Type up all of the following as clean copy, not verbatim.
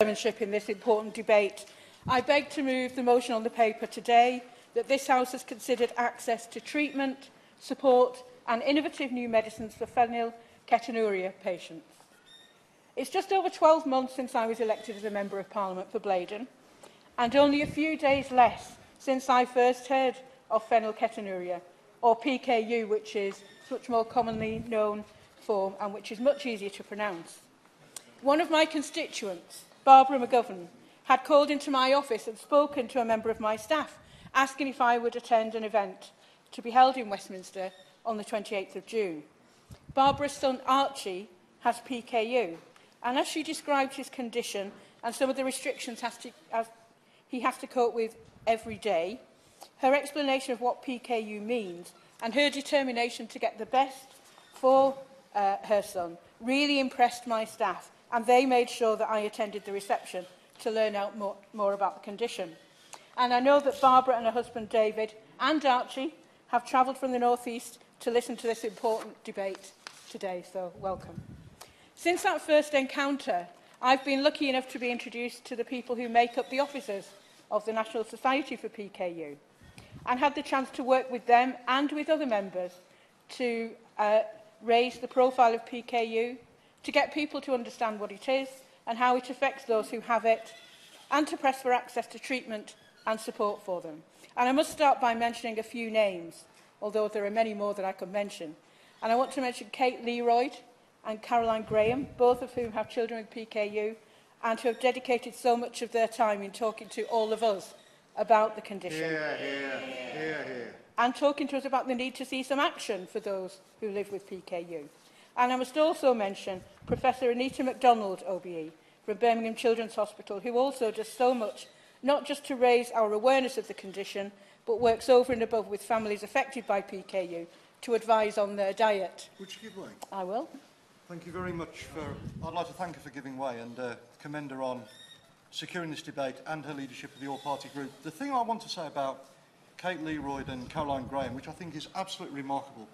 chairmanship in this important debate. I beg to move the motion on the paper today that this House has considered access to treatment, support and innovative new medicines for Phenylketonuria patients. It's just over 12 months since I was elected as a Member of Parliament for Blaydon, and only a few days less since I first heard of Phenylketonuria, or PKU, which is much more commonly known form and which is much easier to pronounce. One of my constituents, Barbara McGovern, had called into my office and spoken to a member of my staff, asking if I would attend an event to be held in Westminster on the 28th of June. Barbara's son Archie has PKU, and as she described his condition and some of the restrictions he has to cope with every day, her explanation of what PKU means and her determination to get the best for her son really impressed my staff, and they made sure that I attended the reception to learn out more about the condition. And I know that Barbara and her husband David and Archie have travelled from the North East to listen to this important debate today, so welcome. Since that first encounter, I've been lucky enough to be introduced to the people who make up the officers of the National Society for PKU, and had the chance to work with them and with other members to raise the profile of PKU, to get people to understand what it is and how it affects those who have it, and to press for access to treatment and support for them. And I must start by mentioning a few names, although there are many more that I could mention. And I want to mention Kate Leroyd and Caroline Graham, both of whom have children with PKU and who have dedicated so much of their time in talking to all of us about the condition. And talking to us about the need to see some action for those who live with PKU. And I must also mention Professor Anita MacDonald, OBE, from Birmingham Children's Hospital, who also does so much, not just to raise our awareness of the condition, but works over and above with families affected by PKU to advise on their diet. Would you give way? I will. Thank you very much. I'd like to thank her for giving way and commend her on securing this debate and her leadership of the all-party group. The thing I want to say about Kate Leroyd and Caroline Graham, which I think is absolutely remarkable,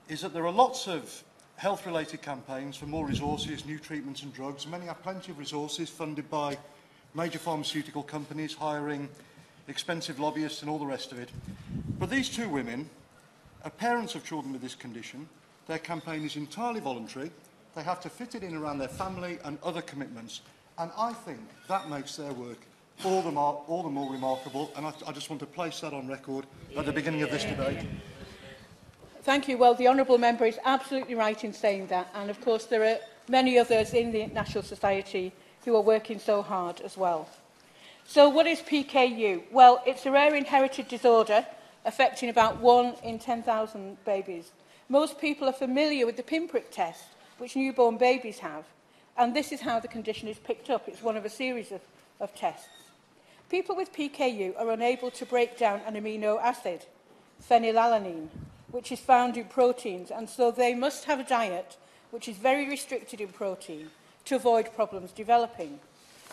is that there are lots of health-related campaigns for more resources, new treatments and drugs. Many have plenty of resources funded by major pharmaceutical companies, hiring expensive lobbyists and all the rest of it. But these two women are parents of children with this condition. Their campaign is entirely voluntary. They have to fit it in around their family and other commitments. And I think that makes their work all the more remarkable. And I just want to place that on record at the beginning of this debate. Thank you. Well, the Honourable Member is absolutely right in saying that. And of course, there are many others in the National Society who are working so hard as well. So what is PKU? Well, it's a rare inherited disorder affecting about 1 in 10,000 babies. Most people are familiar with the pinprick test, which newborn babies have, and this is how the condition is picked up. It's one of a series of tests. People with PKU are unable to break down an amino acid, phenylalanine, which is found in proteins, and so they must have a diet which is very restricted in protein to avoid problems developing.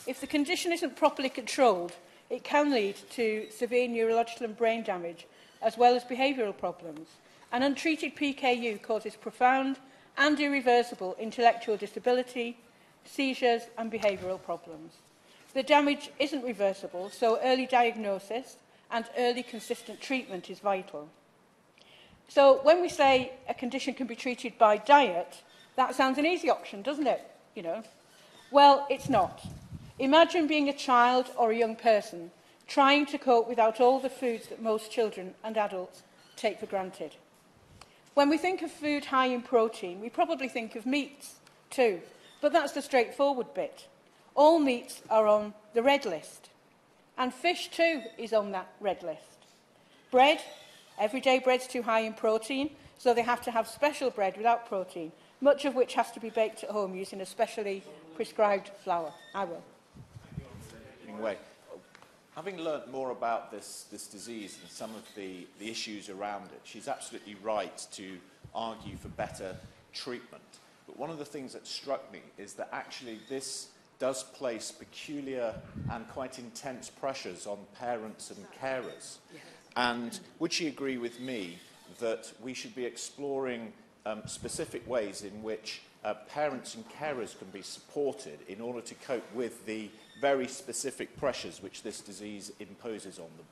If the condition isn't properly controlled, it can lead to severe neurological and brain damage, as well as behavioural problems. And untreated PKU causes profound and irreversible intellectual disability, seizures and behavioural problems. The damage isn't reversible, so early diagnosis and early consistent treatment is vital. So when we say a condition can be treated by diet, that sounds an easy option, doesn't it? You know? Well, it's not. Imagine being a child or a young person trying to cope without all the foods that most children and adults take for granted. When we think of food high in protein, we probably think of meats too, but that's the straightforward bit. All meats are on the red list, and fish too is on that red list. Bread, everyday bread's too high in protein, so they have to have special bread without protein, much of which has to be baked at home using a specially prescribed flour. I will. Having learnt more about this disease and some of the issues around it, she's absolutely right to argue for better treatment. But one of the things that struck me is that actually this does place peculiar and quite intense pressures on parents and carers. And would she agree with me that we should be exploring specific ways in which parents and carers can be supported in order to cope with the very specific pressures which this disease imposes on them?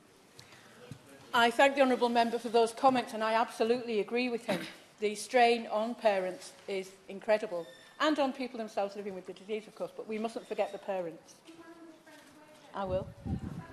I thank the Honourable Member for those comments, and I absolutely agree with him. The strain on parents is incredible, and on people themselves living with the disease, of course, but we mustn't forget the parents. I will.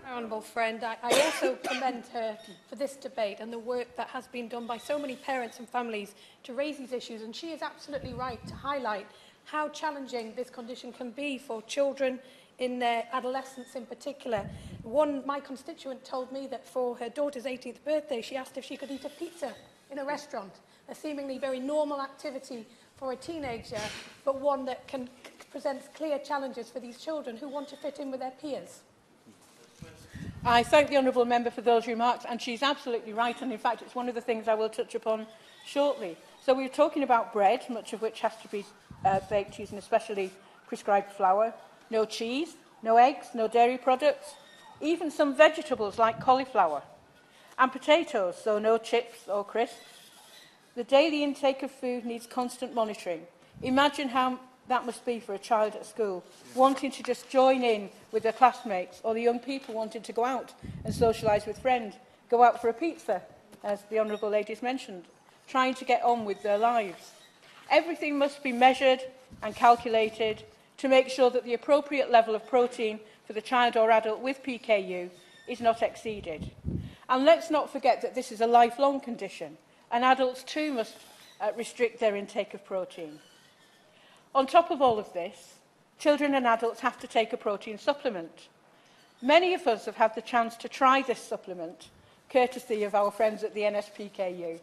My honourable friend, I also commend her for this debate and the work that has been done by so many parents and families to raise these issues, and she is absolutely right to highlight how challenging this condition can be for children in their adolescence in particular. My constituent told me that for her daughter's 18th birthday, she asked if she could eat a pizza in a restaurant, a seemingly very normal activity for a teenager, but one that presents clear challenges for these children who want to fit in with their peers. I thank the Honourable Member for those remarks, and she's absolutely right, and in fact it's one of the things I will touch upon shortly. So we were talking about bread, much of which has to be baked using especially prescribed flour, no cheese, no eggs, no dairy products, even some vegetables like cauliflower, and potatoes, so no chips or crisps. The daily intake of food needs constant monitoring. Imagine how that must be for a child at school, wanting to just join in with their classmates, or the young people wanting to go out and socialise with friends, go out for a pizza, as the Honourable Lady's mentioned, trying to get on with their lives. Everything must be measured and calculated to make sure that the appropriate level of protein for the child or adult with PKU is not exceeded. And let's not forget that this is a lifelong condition, and adults too must restrict their intake of protein. On top of all of this, children and adults have to take a protein supplement. Many of us have had the chance to try this supplement, courtesy of our friends at the NSPKU,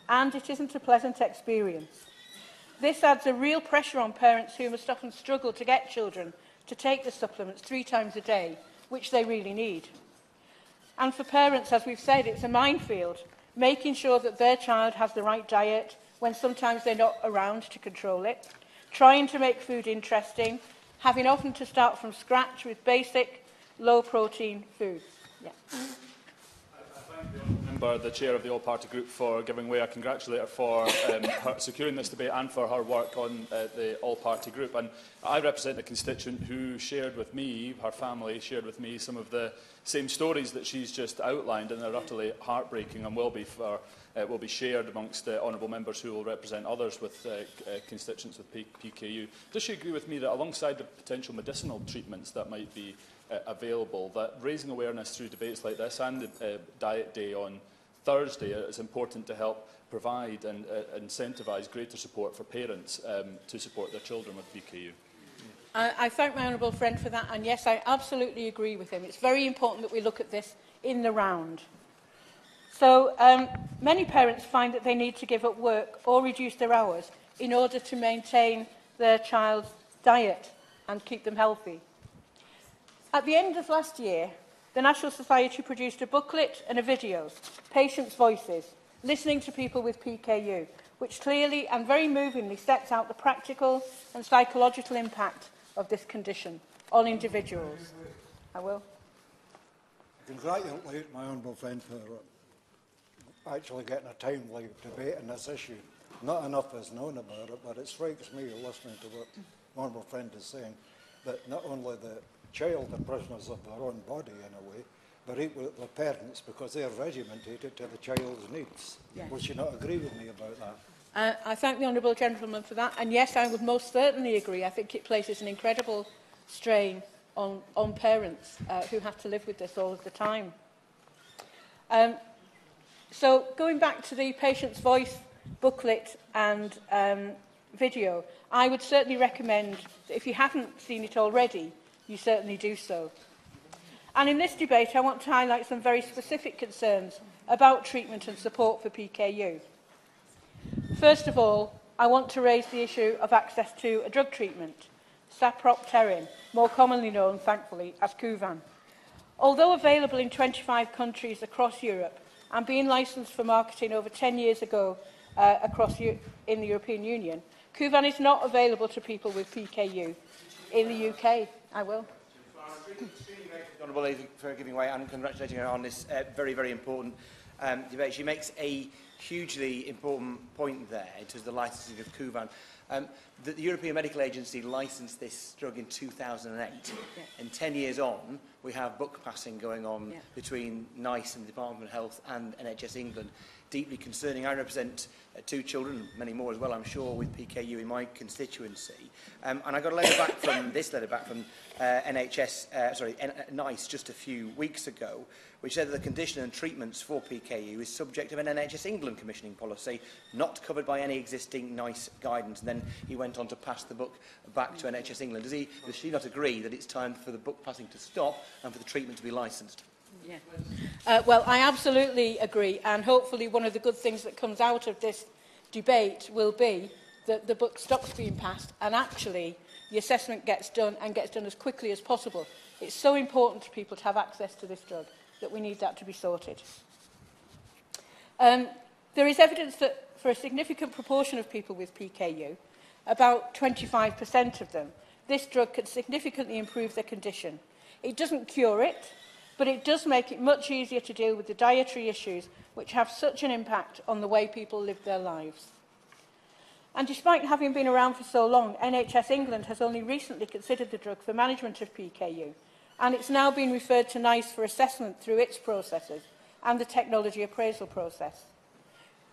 and it isn't a pleasant experience. This adds a real pressure on parents who must often struggle to get children to take the supplements 3 times a day, which they really need. And for parents, as we've said, it's a minefield, making sure that their child has the right diet when sometimes they're not around to control it, trying to make food interesting, having often to start from scratch with basic, low-protein foods. Yeah. Member, the chair of the all-party group, for giving way. I congratulate her for her securing this debate and for her work on the all-party group. And I represent a constituent who shared with me, her family shared with me, some of the same stories that she's just outlined, and they're utterly heartbreaking and will be shared amongst the honourable members who will represent others with constituents with PKU. Does she agree with me that alongside the potential medicinal treatments that might be available, that raising awareness through debates like this and the Diet Day on Thursday is important to help provide and incentivise greater support for parents to support their children with PKU? I thank my honourable friend for that, and yes, I absolutely agree with him. It's very important that we look at this in the round. So many parents find that they need to give up work or reduce their hours in order to maintain their child's diet and keep them healthy. At the end of last year, the National Society produced a booklet and a video, Patients' Voices, Listening to People with PKU, which clearly and very movingly sets out the practical and psychological impact of this condition on individuals. I will. I congratulate my honourable friend for actually getting a timely debate on this issue. Not enough is known about it, but it strikes me, listening to what my honourable friend is saying, that not only the child are prisoners of their own body in a way, but equally the parents, because they are regimented to the child's needs. Yes. Would you not agree with me about that? I thank the honourable gentleman for that, and yes, I would most certainly agree. I think it places an incredible strain on parents who have to live with this all of the time. So going back to the Patient's Voice booklet and video, I would certainly recommend that if you haven't seen it already, you certainly do so. And in this debate, I want to highlight some very specific concerns about treatment and support for PKU. First of all, I want to raise the issue of access to a drug treatment, sapropterin, more commonly known, thankfully, as Kuvan. Although available in 25 countries across Europe and being licensed for marketing over 10 years ago in the European Union, Kuvan is not available to people with PKU in the UK. I will. Honourable Lady for giving way and congratulating her on this very, very important debate. She makes a hugely important point there in terms of the licensing of Kuvan. The European Medical Agency licensed this drug in 2008. Yeah. And 10 years on, we have book passing going on between NICE and the Department of Health and NHS England. Deeply concerning. I represent 2 children, many more as well, I'm sure, with PKU in my constituency. And I got a letter back from, this letter back from NICE just a few weeks ago, which said that the condition and treatments for PKU is subject of an NHS England commissioning policy, not covered by any existing NICE guidance. And then he went on to pass the book back to NHS England. Does she not agree that it's time for the book passing to stop and for the treatment to be licensed? Yeah. Well, I absolutely agree, and hopefully one of the good things that comes out of this debate will be that the book stops being passed and actually the assessment gets done and gets done as quickly as possible. It's so important for people to have access to this drug that we need that to be sorted. There is evidence that for a significant proportion of people with PKU, about 25% of them, this drug can significantly improve their condition. It doesn't cure it, but it does make it much easier to deal with the dietary issues which have such an impact on the way people live their lives. And despite having been around for so long, NHS England has only recently considered the drug for management of PKU, and it's now been referred to NICE for assessment through its processes and the technology appraisal process.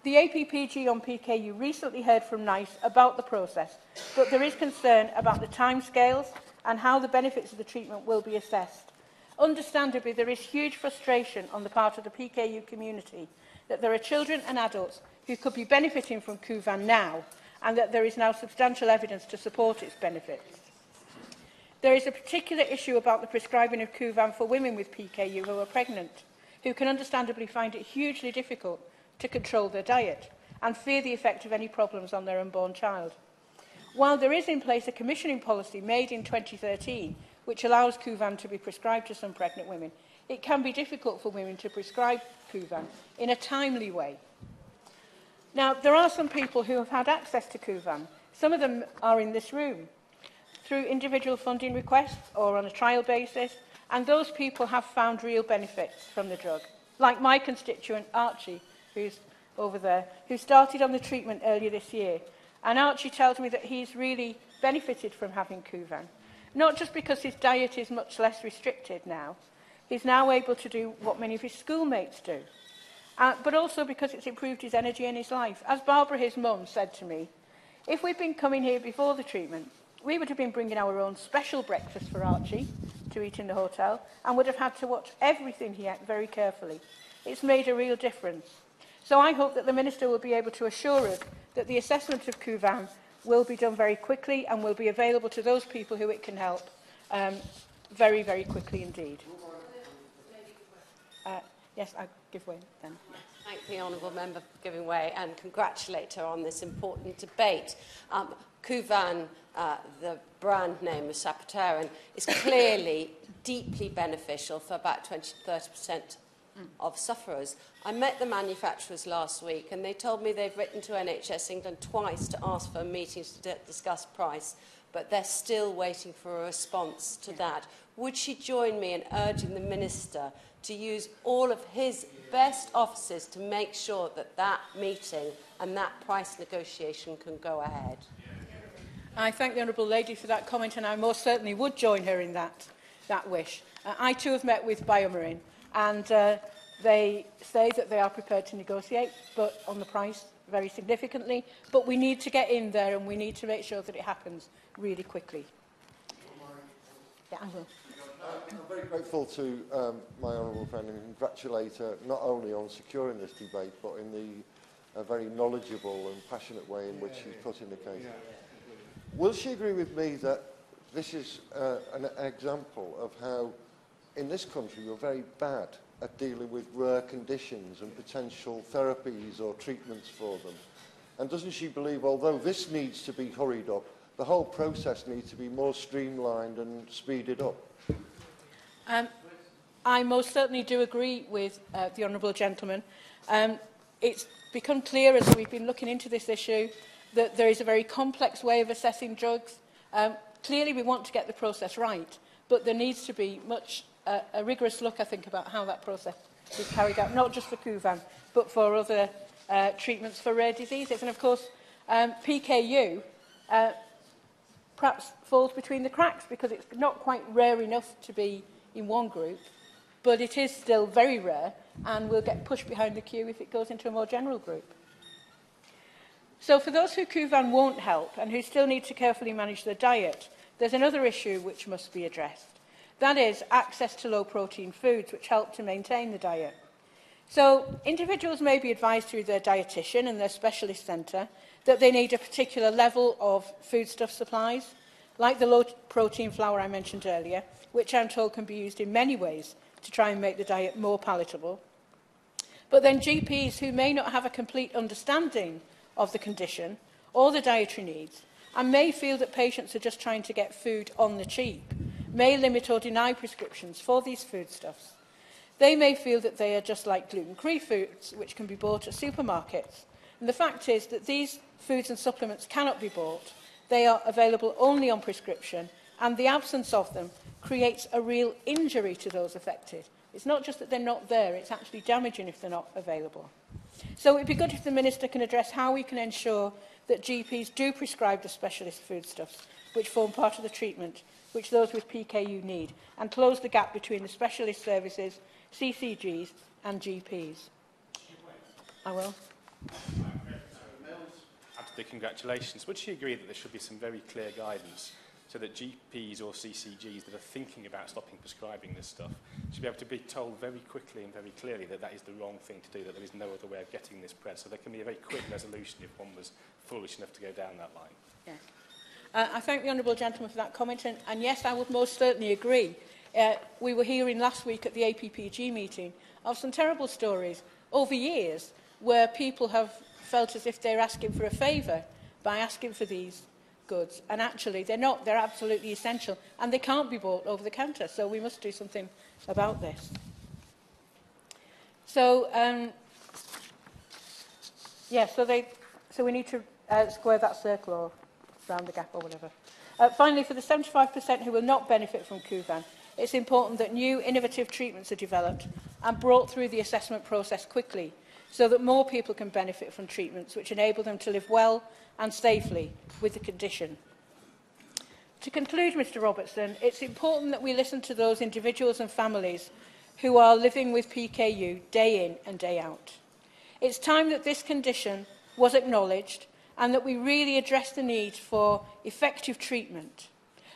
The APPG on PKU recently heard from NICE about the process, but there is concern about the timescales and how the benefits of the treatment will be assessed. Understandably, there is huge frustration on the part of the PKU community that there are children and adults who could be benefiting from Kuvan now, and that there is now substantial evidence to support its benefits. There is a particular issue about the prescribing of Kuvan for women with PKU who are pregnant, who can understandably find it hugely difficult to control their diet and fear the effect of any problems on their unborn child. While there is in place a commissioning policy made in 2013 which allows Kuvan to be prescribed to some pregnant women, it can be difficult for women to prescribe Kuvan in a timely way. Now, there are some people who have had access to Kuvan. Some of them are in this room through individual funding requests or on a trial basis, and those people have found real benefits from the drug. Like my constituent, Archie, who's over there, who started on the treatment earlier this year. And Archie tells me that he's really benefited from having Kuvan. Not just because his diet is much less restricted now, he's now able to do what many of his schoolmates do, but also because it's improved his energy and his life. As Barbara, his mum, said to me, if we'd been coming here before the treatment, we would have been bringing our own special breakfast for Archie to eat in the hotel and would have had to watch everything he ate very carefully. It's made a real difference. So I hope that the Minister will be able to assure us that the assessment of Kuvan will be done very quickly and will be available to those people who it can help very, very quickly indeed. Yes, I'll give way then. Thank the Honourable Member for giving way and congratulate her on this important debate. Kuvan, the brand name of sapropterin, is clearly deeply beneficial for about 20–30% of sufferers. I met the manufacturers last week and they told me they've written to NHS England twice to ask for meetings to discuss price, but they're still waiting for a response to that. Would she join me in urging the Minister to use all of his best offices to make sure that that meeting and that price negotiation can go ahead? I thank the Honourable Lady for that comment, and I most certainly would join her in that wish. I too have met with Biomarine, and they say that they are prepared to negotiate, but on the price very significantly. But we need to get in there, and we need to make sure that it happens really quickly. Yeah, I will. I'm very grateful to my honourable friend and congratulate her not only on securing this debate, but in the very knowledgeable and passionate way in which she's put in the case. Will she agree with me that this is an example of how, in this country, we're very bad at dealing with rare conditions and potential therapies or treatments for them? And doesn't she believe, although this needs to be hurried up, the whole process needs to be more streamlined and speeded up? I most certainly do agree with the Honourable Gentleman. It's become clear as we've been looking into this issue that there is a very complex way of assessing drugs. Clearly we want to get the process right, but there needs to be a rigorous look, I think, about how that process is carried out, not just for Kuvan, but for other treatments for rare diseases. And of course, PKU perhaps falls between the cracks because it's not quite rare enough to be in one group, but it is still very rare and will get pushed behind the queue if it goes into a more general group. So for those who Kuvan won't help and who still need to carefully manage their diet, there's another issue which must be addressed. That is access to low-protein foods which help to maintain the diet. So individuals may be advised through their dietitian and their specialist centre that they need a particular level of foodstuff supplies, like the low-protein flour I mentioned earlier, which I'm told can be used in many ways to try and make the diet more palatable. But then GPs who may not have a complete understanding of the condition or the dietary needs and may feel that patients are just trying to get food on the cheap, may limit or deny prescriptions for these foodstuffs. They may feel that they are just like gluten-free foods which can be bought at supermarkets. And the fact is that these foods and supplements cannot be bought. They are available only on prescription, and the absence of them creates a real injury to those affected. It's not just that they're not there, it's actually damaging if they're not available. So it would be good if the Minister can address how we can ensure that GPs do prescribe the specialist foodstuffs which form part of the treatment which those with PKU need, and close the gap between the specialist services, CCGs and GPs. I will. After the congratulations, would she agree that there should be some very clear guidance so that GPs or CCGs that are thinking about stopping prescribing this stuff should be able to be told very quickly and very clearly that that is the wrong thing to do, that there is no other way of getting this press, so there can be a very quick resolution if one was foolish enough to go down that line? Yes. I thank the Honourable Gentleman for that comment, and yes, I would most certainly agree. We were hearing last week at the APPG meeting of some terrible stories over years where people have felt as if they're asking for a favour by asking for these goods, and actually they're not. They're absolutely essential, and they can't be bought over the counter, so we must do something about this. So, so we need to square that circle or round the gap or whatever. Finally, for the 75% who will not benefit from Kuvan, it's important that new innovative treatments are developed and brought through the assessment process quickly so that more people can benefit from treatments which enable them to live well and safely with the condition. To conclude, Mr Robertson, it's important that we listen to those individuals and families who are living with PKU day in and day out. It's time that this condition was acknowledged and that we really address the need for effective treatment.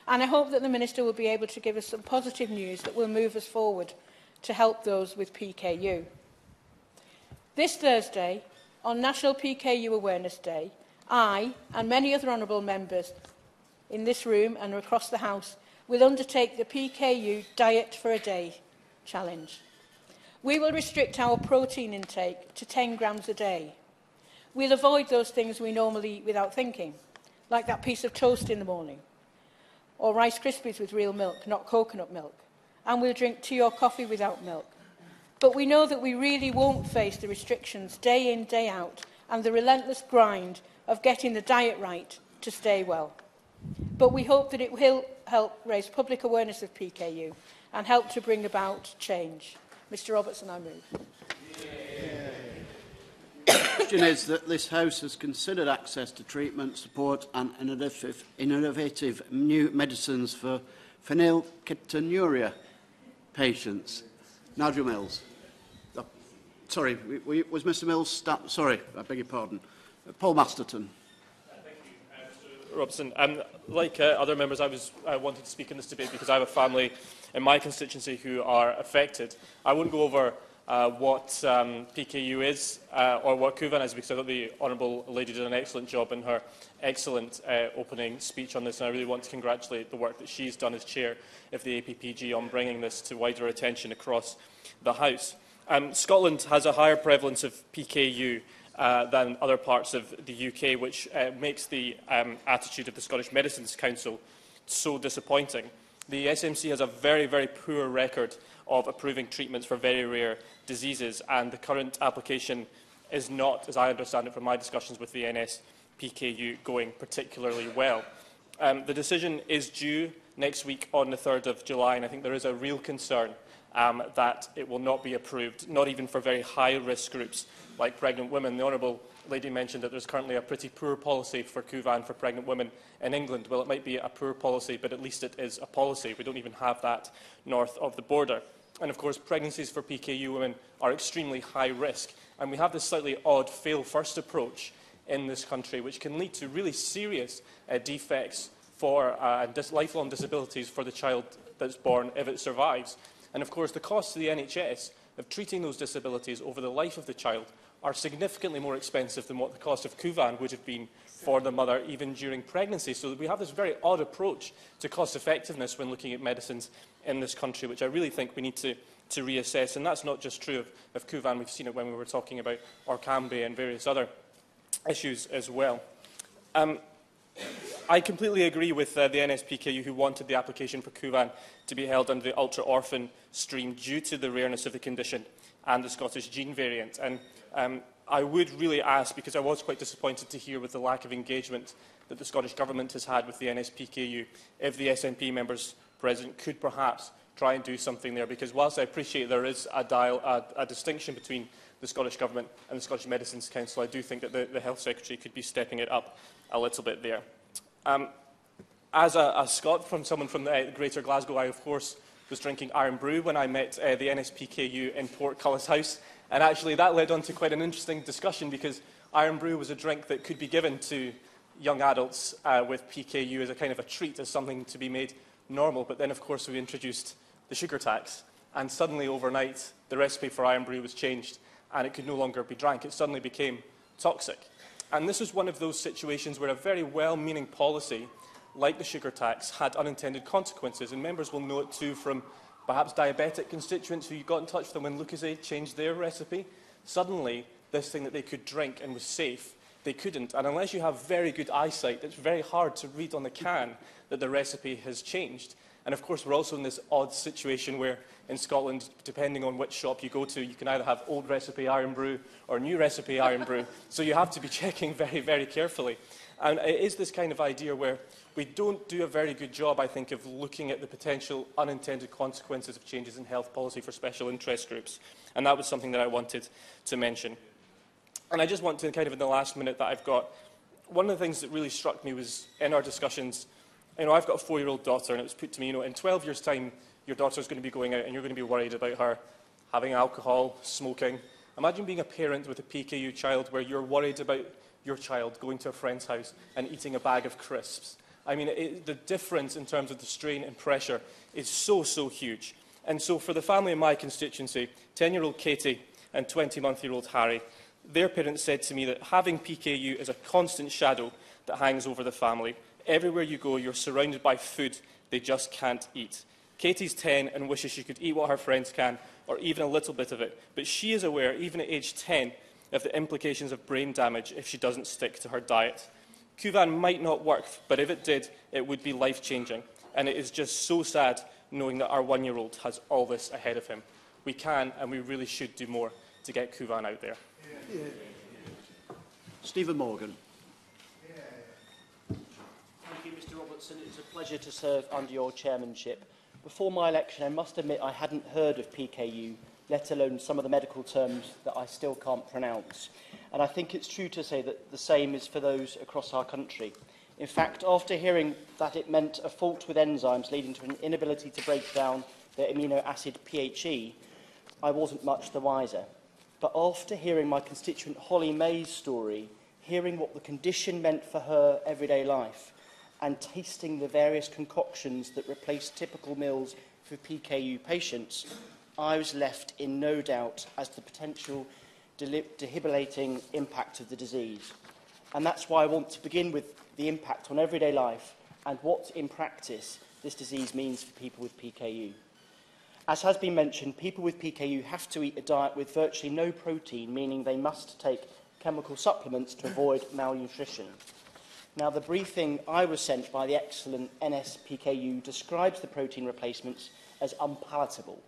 And I hope that the Minister will be able to give us some positive news that will move us forward to help those with PKU. This Thursday, on National PKU Awareness Day, I and many other honourable members in this room and across the House will undertake the PKU Diet for a Day challenge. We will restrict our protein intake to 10 grams a day. We'll avoid those things we normally eat without thinking, like that piece of toast in the morning, or Rice Krispies with real milk, not coconut milk. And we'll drink tea or coffee without milk. But we know that we really won't face the restrictions day in, day out, and the relentless grind of getting the diet right to stay well. But we hope that it will help raise public awareness of PKU and help to bring about change. Mr Robertson, I move. The question is that this House has considered access to treatment, support and innovative new medicines for Phenylketonuria patients. Nigel Mills. Oh, sorry, was Mr Mills... Sorry, I beg your pardon. Paul Masterton. Thank you, Mr Robertson. Like other members, I wanted to speak in this debate because I have a family in my constituency who are affected. I won't go over what PKU is or what Kuvan is, because I thought the Honourable Lady did an excellent job in her excellent opening speech on this, and I really want to congratulate the work that she's done as Chair of the APPG on bringing this to wider attention across the House. Scotland has a higher prevalence of PKU than other parts of the UK, which makes the attitude of the Scottish Medicines Council so disappointing. The SMC has a very, very poor record of approving treatments for very rare diseases, and the current application is not, as I understand it from my discussions with the NSPKU, going particularly well. The decision is due next week on the 3rd of July, and I think there is a real concern that it will not be approved, not even for very high-risk groups like pregnant women. The Honourable Lady mentioned that there's currently a pretty poor policy for Kuvan for pregnant women in England. Well, it might be a poor policy, but at least it is a policy. We don't even have that north of the border. And of course, pregnancies for PKU women are extremely high risk. And we have this slightly odd fail-first approach in this country, which can lead to really serious defects for lifelong disabilities for the child that's born if it survives. And of course, the costs to the NHS of treating those disabilities over the life of the child are significantly more expensive than what the cost of Kuvan would have been for the mother, even during pregnancy. So we have this very odd approach to cost effectiveness when looking at medicines in this country, which I really think we need to reassess. And that's not just true of Kuvan. We've seen it when we were talking about Orkambi and various other issues as well. I completely agree with the NSPKU who wanted the application for Kuvan to be held under the ultra-orphan stream due to the rareness of the condition and the Scottish gene variant. And I would really ask, because I was quite disappointed to hear with the lack of engagement that the Scottish Government has had with the NSPKU, if the SNP members present could perhaps try and do something there, because whilst I appreciate there is a distinction between the Scottish Government and the Scottish Medicines Council, I do think that the Health Secretary could be stepping it up a little bit there. As a Scot, someone from the Greater Glasgow, I of course was drinking Iron Brew when I met the NSPKU in Portcullis House, and actually that led on to quite an interesting discussion, because Iron Brew was a drink that could be given to young adults with PKU as a kind of a treat, as something to be made normal. But then of course we introduced the sugar tax, and suddenly overnight the recipe for Iron Brew was changed and it could no longer be drank. It suddenly became toxic. And this was one of those situations where a very well-meaning policy like the sugar tax had unintended consequences, and members will know it too from perhaps diabetic constituents who got in touch with them when Lucozade changed their recipe. Suddenly, this thing that they could drink and was safe, they couldn't. And unless you have very good eyesight, it's very hard to read on the can that the recipe has changed. And of course, we're also in this odd situation where in Scotland, depending on which shop you go to, you can either have old recipe Iron Brew or new recipe Iron Brew. So you have to be checking very, very carefully. And it is this kind of idea where we don't do a very good job, I think, of looking at the potential unintended consequences of changes in health policy for special interest groups. And that was something that I wanted to mention. And I just want to, kind of in the last minute that I've got, one of the things that really struck me was in our discussions, I've got a 4-year-old daughter, and it was put to me, in 12 years' time, your daughter's going to be going out and you're going to be worried about her having alcohol, smoking. Imagine being a parent with a PKU child where you're worried about your child going to a friend's house and eating a bag of crisps. I mean, the difference in terms of the strain and pressure is so, so huge. And so for the family in my constituency, 10-year-old Katie and 20-month-old Harry, their parents said to me that having PKU is a constant shadow that hangs over the family. Everywhere you go, you're surrounded by food they just can't eat. Katie's 10 and wishes she could eat what her friends can, or even a little bit of it. But she is aware, even at age 10, of the implications of brain damage if she doesn't stick to her diet. Kuvan might not work, but if it did, it would be life-changing. And it is just so sad knowing that our 1-year-old has all this ahead of him. We can and we really should do more to get Kuvan out there. Yeah. Stephen Morgan. Thank you, Mr Robertson. It's a pleasure to serve under your chairmanship. Before my election, I must admit I hadn't heard of PKU, let alone some of the medical terms that I still can't pronounce. And I think it's true to say that the same is for those across our country. In fact, after hearing that it meant a fault with enzymes leading to an inability to break down the amino acid PHE, I wasn't much the wiser. But after hearing my constituent Holly May's story, hearing what the condition meant for her everyday life, and tasting the various concoctions that replace typical meals for PKU patients, I was left in no doubt as to the potential debilitating impact of the disease. And that's why I want to begin with the impact on everyday life and what, in practice, this disease means for people with PKU. As has been mentioned, people with PKU have to eat a diet with virtually no protein, meaning they must take chemical supplements to avoid malnutrition. Now, the briefing I was sent by the excellent NSPKU describes the protein replacements as unpalatable.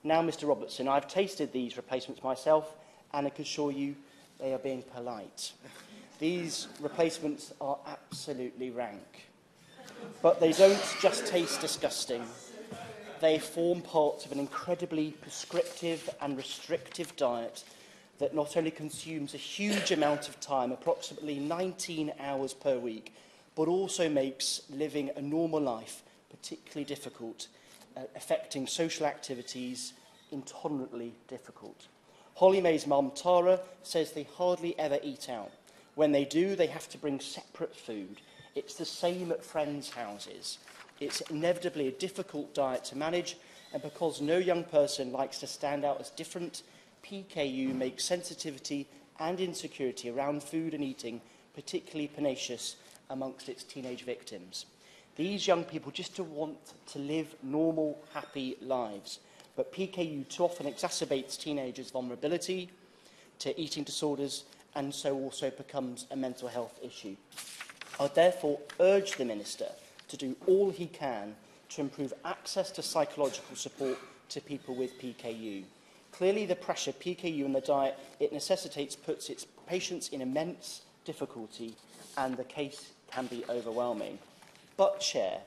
Now, Mr Robertson, I've tasted these replacements myself, and I can assure you they are being polite. These replacements are absolutely rank. But they don't just taste disgusting. they form part of an incredibly prescriptive and restrictive diet that not only consumes a huge amount of time, approximately 19 hours per week, but also makes living a normal life particularly difficult, affecting social activities intolerably difficult. Holly May's mum, Tara, says they hardly ever eat out. When they do, they have to bring separate food. It's the same at friends' houses. It's inevitably a difficult diet to manage, and because no young person likes to stand out as different, PKU makes sensitivity and insecurity around food and eating particularly pernicious amongst its teenage victims. These young people just want to live normal, happy lives, but PKU too often exacerbates teenagers' vulnerability to eating disorders and so also becomes a mental health issue. I would therefore urge the Minister to do all he can to improve access to psychological support to people with PKU. Clearly, the pressure PKU and the diet it necessitates puts its patients in immense difficulty, and the case can be overwhelming. But, Chair,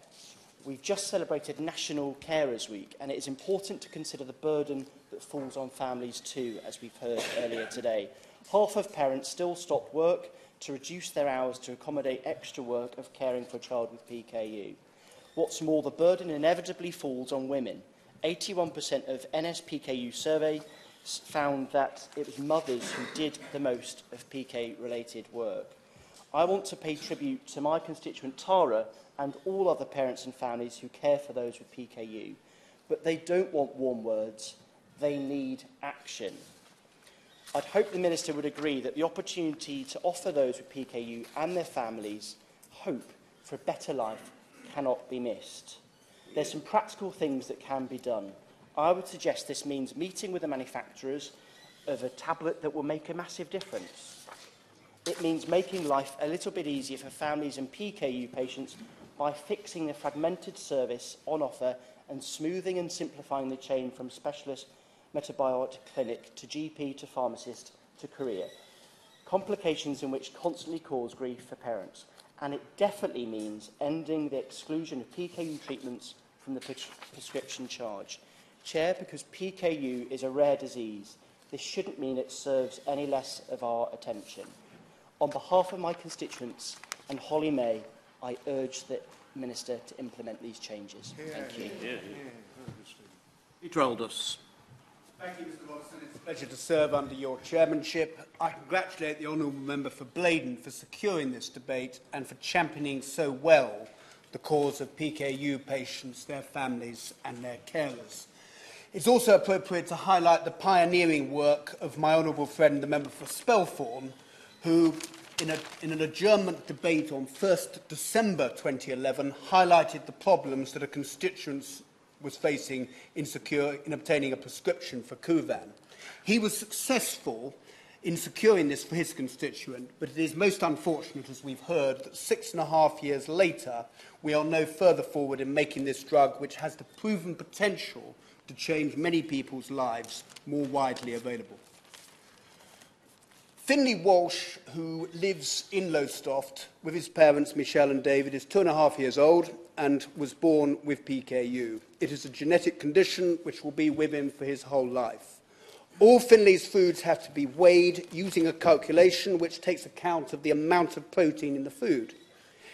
we've just celebrated National Carers Week, and it is important to consider the burden that falls on families too, as we've heard earlier today. Half of parents still stop work to reduce their hours to accommodate extra work of caring for a child with PKU. What's more, the burden inevitably falls on women. 81% of NSPKU survey found that it was mothers who did the most of PK-related work. I want to pay tribute to my constituent Tara and all other parents and families who care for those with PKU. But they don't want warm words, they need action. I'd hope the Minister would agree that the opportunity to offer those with PKU and their families hope for a better life cannot be missed. There's some practical things that can be done. I would suggest this means meeting with the manufacturers of a tablet that will make a massive difference. It means making life a little bit easier for families and PKU patients by fixing the fragmented service on offer and smoothing and simplifying the chain from specialist metabiotic clinic to GP to pharmacist to courier. Complications in which constantly cause grief for parents. And it definitely means ending the exclusion of PKU treatments from the prescription charge. Chair, because PKU is a rare disease, this shouldn't mean it serves any less of our attention. On behalf of my constituents and Holly May, I urge the Minister to implement these changes. Thank you. Peter Aldous. Thank you, Mr Watson. It's a pleasure to serve under your chairmanship. I congratulate the Honourable Member for Blaydon for securing this debate and for championing so well the cause of PKU patients, their families and their carers. It's also appropriate to highlight the pioneering work of my honourable friend, the member for Spelthorne, who, in an adjournment debate on 1st December 2011, highlighted the problems that a constituent was facing in obtaining a prescription for Kuvan. He was successful in securing this for his constituent, but it is most unfortunate, as we've heard, that 6.5 years later, we are no further forward in making this drug, which has the proven potential to change many people's lives, more widely available. Finlay Walsh, who lives in Lowestoft with his parents, Michelle and David, is 2.5 years old and was born with PKU. It is a genetic condition which will be with him for his whole life. All Finlay's foods have to be weighed using a calculation which takes account of the amount of protein in the food.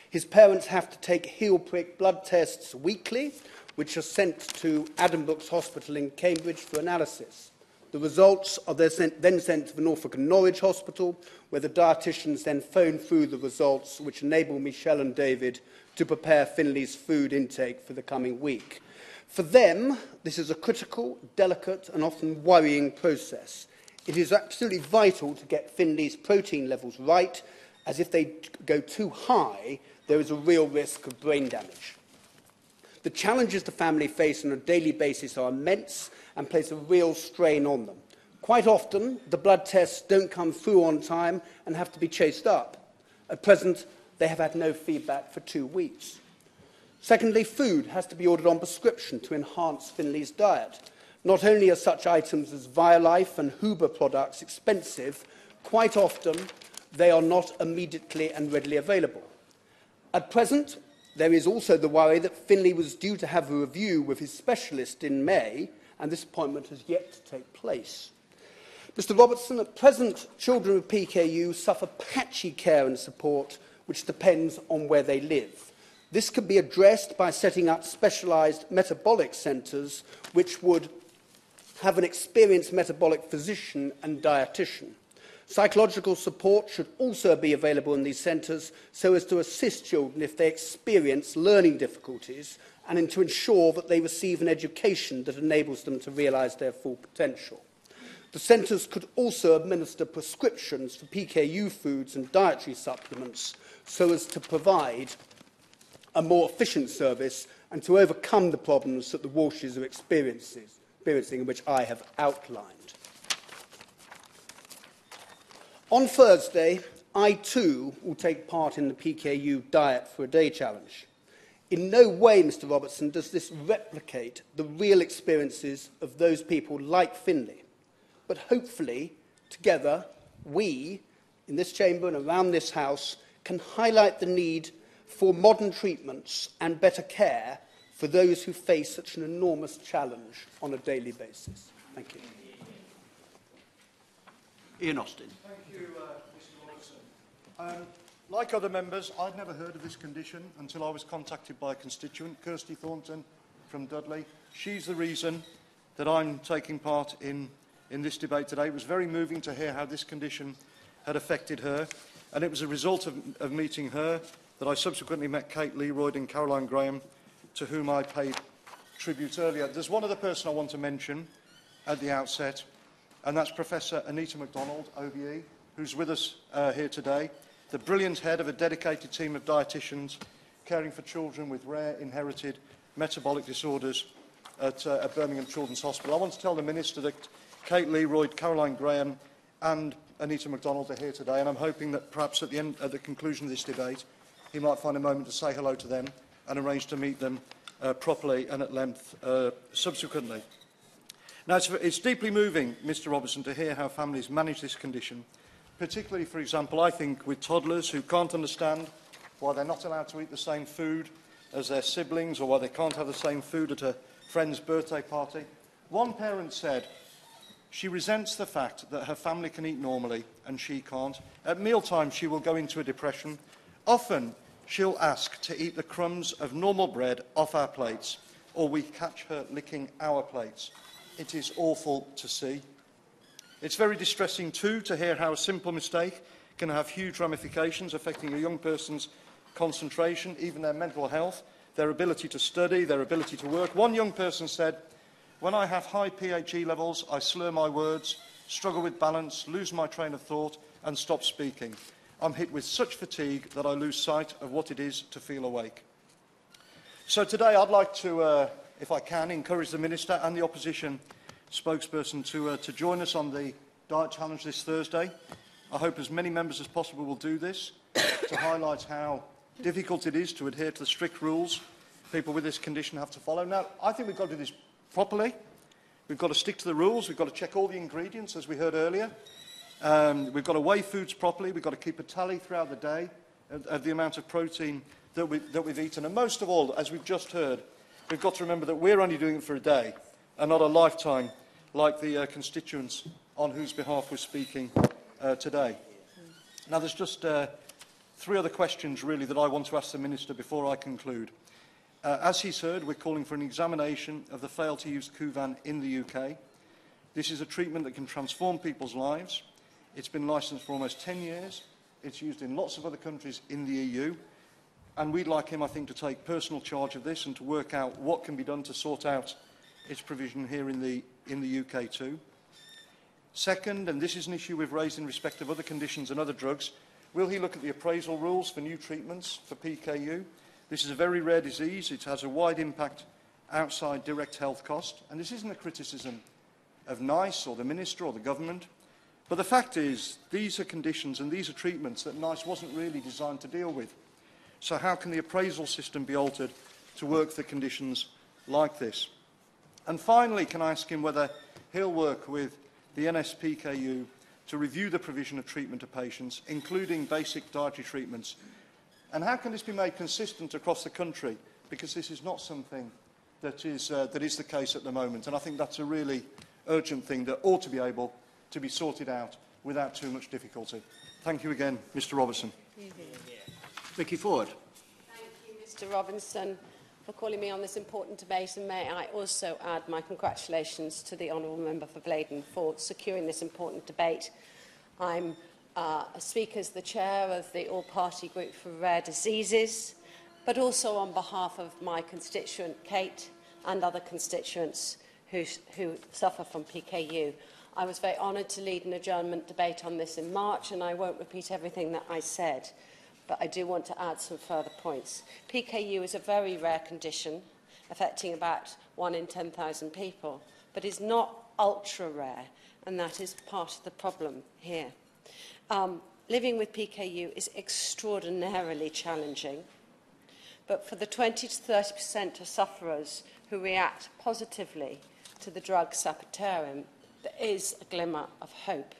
His parents have to take heel prick blood tests weekly, which are sent to Addenbrooke's Hospital in Cambridge for analysis. The results are then sent to the Norfolk and Norwich Hospital, where the dietitians then phone through the results, which enable Michelle and David to prepare Finlay's food intake for the coming week. For them, this is a critical, delicate and often worrying process. It is absolutely vital to get Finlay's protein levels right, as if they go too high, there is a real risk of brain damage. The challenges the family face on a daily basis are immense and place a real strain on them. Quite often, the blood tests don't come through on time and have to be chased up. At present, they have had no feedback for 2 weeks. Secondly, food has to be ordered on prescription to enhance Finlay's diet. Not only are such items as Violife and Huber products expensive, quite often they are not immediately and readily available. At present, There is also the worry that Finlay was due to have a review with his specialist in May, and this appointment has yet to take place. Mr Robertson, at present, children with PKU suffer patchy care and support, which depends on where they live. This could be addressed by setting up specialised metabolic centres, which would have an experienced metabolic physician and dietitian. Psychological support should also be available in these centres so as to assist children if they experience learning difficulties and to ensure that they receive an education that enables them to realise their full potential. The centres could also administer prescriptions for PKU foods and dietary supplements so as to provide a more efficient service and to overcome the problems that the Walshes are experiencing, which I have outlined. On Thursday, I too will take part in the PKU Diet for a Day challenge. In no way, Mr Robertson, does this replicate the real experiences of those people like Finlay. But hopefully, together, we, in this chamber and around this House, can highlight the need for modern treatments and better care for those who face such an enormous challenge on a daily basis. Thank you. Ian Austin. Thank you, Mr Robertson. Like other members, I'd never heard of this condition until I was contacted by a constituent, Kirsty Thornton from Dudley. She's the reason that I'm taking part in this debate today. It was very moving to hear how this condition had affected her, and it was a result of meeting her that I subsequently met Kate Leroyd and Caroline Graham, to whom I paid tribute earlier. There's one other person I want to mention at the outset, and that's Professor Anita MacDonald, OBE, who's with us here today, the brilliant head of a dedicated team of dietitians caring for children with rare inherited metabolic disorders at Birmingham Children's Hospital. I want to tell the Minister that Kate Leroyd, Caroline Graham and Anita MacDonald are here today, and I'm hoping that perhaps at the conclusion of this debate he might find a moment to say hello to them and arrange to meet them properly and at length subsequently. Now, it's deeply moving, Mr Robertson, to hear how families manage this condition, particularly, for example, I think, with toddlers who can't understand why they're not allowed to eat the same food as their siblings or why they can't have the same food at a friend's birthday party. One parent said she resents the fact that her family can eat normally and she can't. At mealtime, she will go into a depression. Often, she'll ask to eat the crumbs of normal bread off our plates, or we catch her licking our plates. It is awful to see. It's very distressing too to hear how a simple mistake can have huge ramifications affecting a young person's concentration, even their mental health, their ability to study, their ability to work. One young person said, "When I have high PHE levels, I slur my words, struggle with balance, lose my train of thought and stop speaking. I'm hit with such fatigue that I lose sight of what it is to feel awake." So today I'd like to, if I can, encourage the Minister and the opposition spokesperson to join us on the Diet Challenge this Thursday. I hope as many members as possible will do this to highlight how difficult it is to adhere to the strict rules people with this condition have to follow. Now, I think we've got to do this properly. We've got to stick to the rules. We've got to check all the ingredients, as we heard earlier. We've got to weigh foods properly. We've got to keep a tally throughout the day of the amount of protein that we've eaten. And most of all, as we've just heard, we've got to remember that we're only doing it for a day and not a lifetime, like the constituents on whose behalf we're speaking today. Now, there's just three other questions, really, that I want to ask the Minister before I conclude. As he's heard, we're calling for an examination of the fail-to-use Kuvan in the UK. This is a treatment that can transform people's lives. It's been licensed for almost 10 years. It's used in lots of other countries in the EU. And we'd like him, I think, to take personal charge of this and to work out what can be done to sort out its provision here in the UK too. Second, and this is an issue we've raised in respect of other conditions and other drugs, will he look at the appraisal rules for new treatments for PKU? This is a very rare disease. It has a wide impact outside direct health cost. And this isn't a criticism of NICE or the Minister or the government. But the fact is, these are conditions and these are treatments that NICE wasn't really designed to deal with. So how can the appraisal system be altered to work for conditions like this? And finally, can I ask him whether he'll work with the NSPKU to review the provision of treatment to patients, including basic dietary treatments, And how can this be made consistent across the country? Because this is not something that is the case at the moment. And I think that's a really urgent thing that ought to be able to be sorted out without too much difficulty. Thank you again, Mr Robertson. Vicky Ford. Thank you, Mr Robinson, for calling me on this important debate, and may I also add my congratulations to the Honourable Member for Blaydon for securing this important debate. I'm speaker as the chair of the All-Party Group for Rare Diseases, but also on behalf of my constituent Kate and other constituents who suffer from PKU. I was very honoured to lead an adjournment debate on this in March, and I won't repeat everything that I said, but I do want to add some further points. PKU is a very rare condition, affecting about 1 in 10,000 people, but is not ultra-rare, and that is part of the problem here. Living with PKU is extraordinarily challenging, but for the 20 to 30% of sufferers who react positively to the drug sapropterin, there is a glimmer of hope.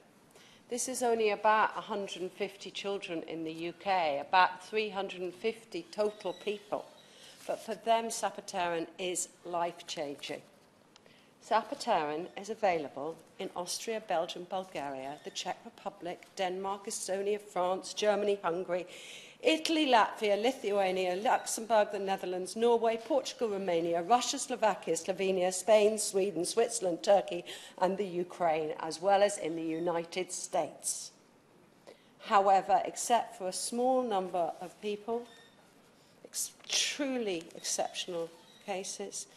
This is only about 150 children in the UK, about 350 total people, but for them sapropterin is life-changing. Sapropterin is available in Austria, Belgium, Bulgaria, the Czech Republic, Denmark, Estonia, France, Germany, Hungary, Italy, Latvia, Lithuania, Luxembourg, the Netherlands, Norway, Portugal, Romania, Russia, Slovakia, Slovenia, Spain, Sweden, Switzerland, Turkey and the Ukraine, as well as in the United States. However, except for a small number of people, truly exceptional cases,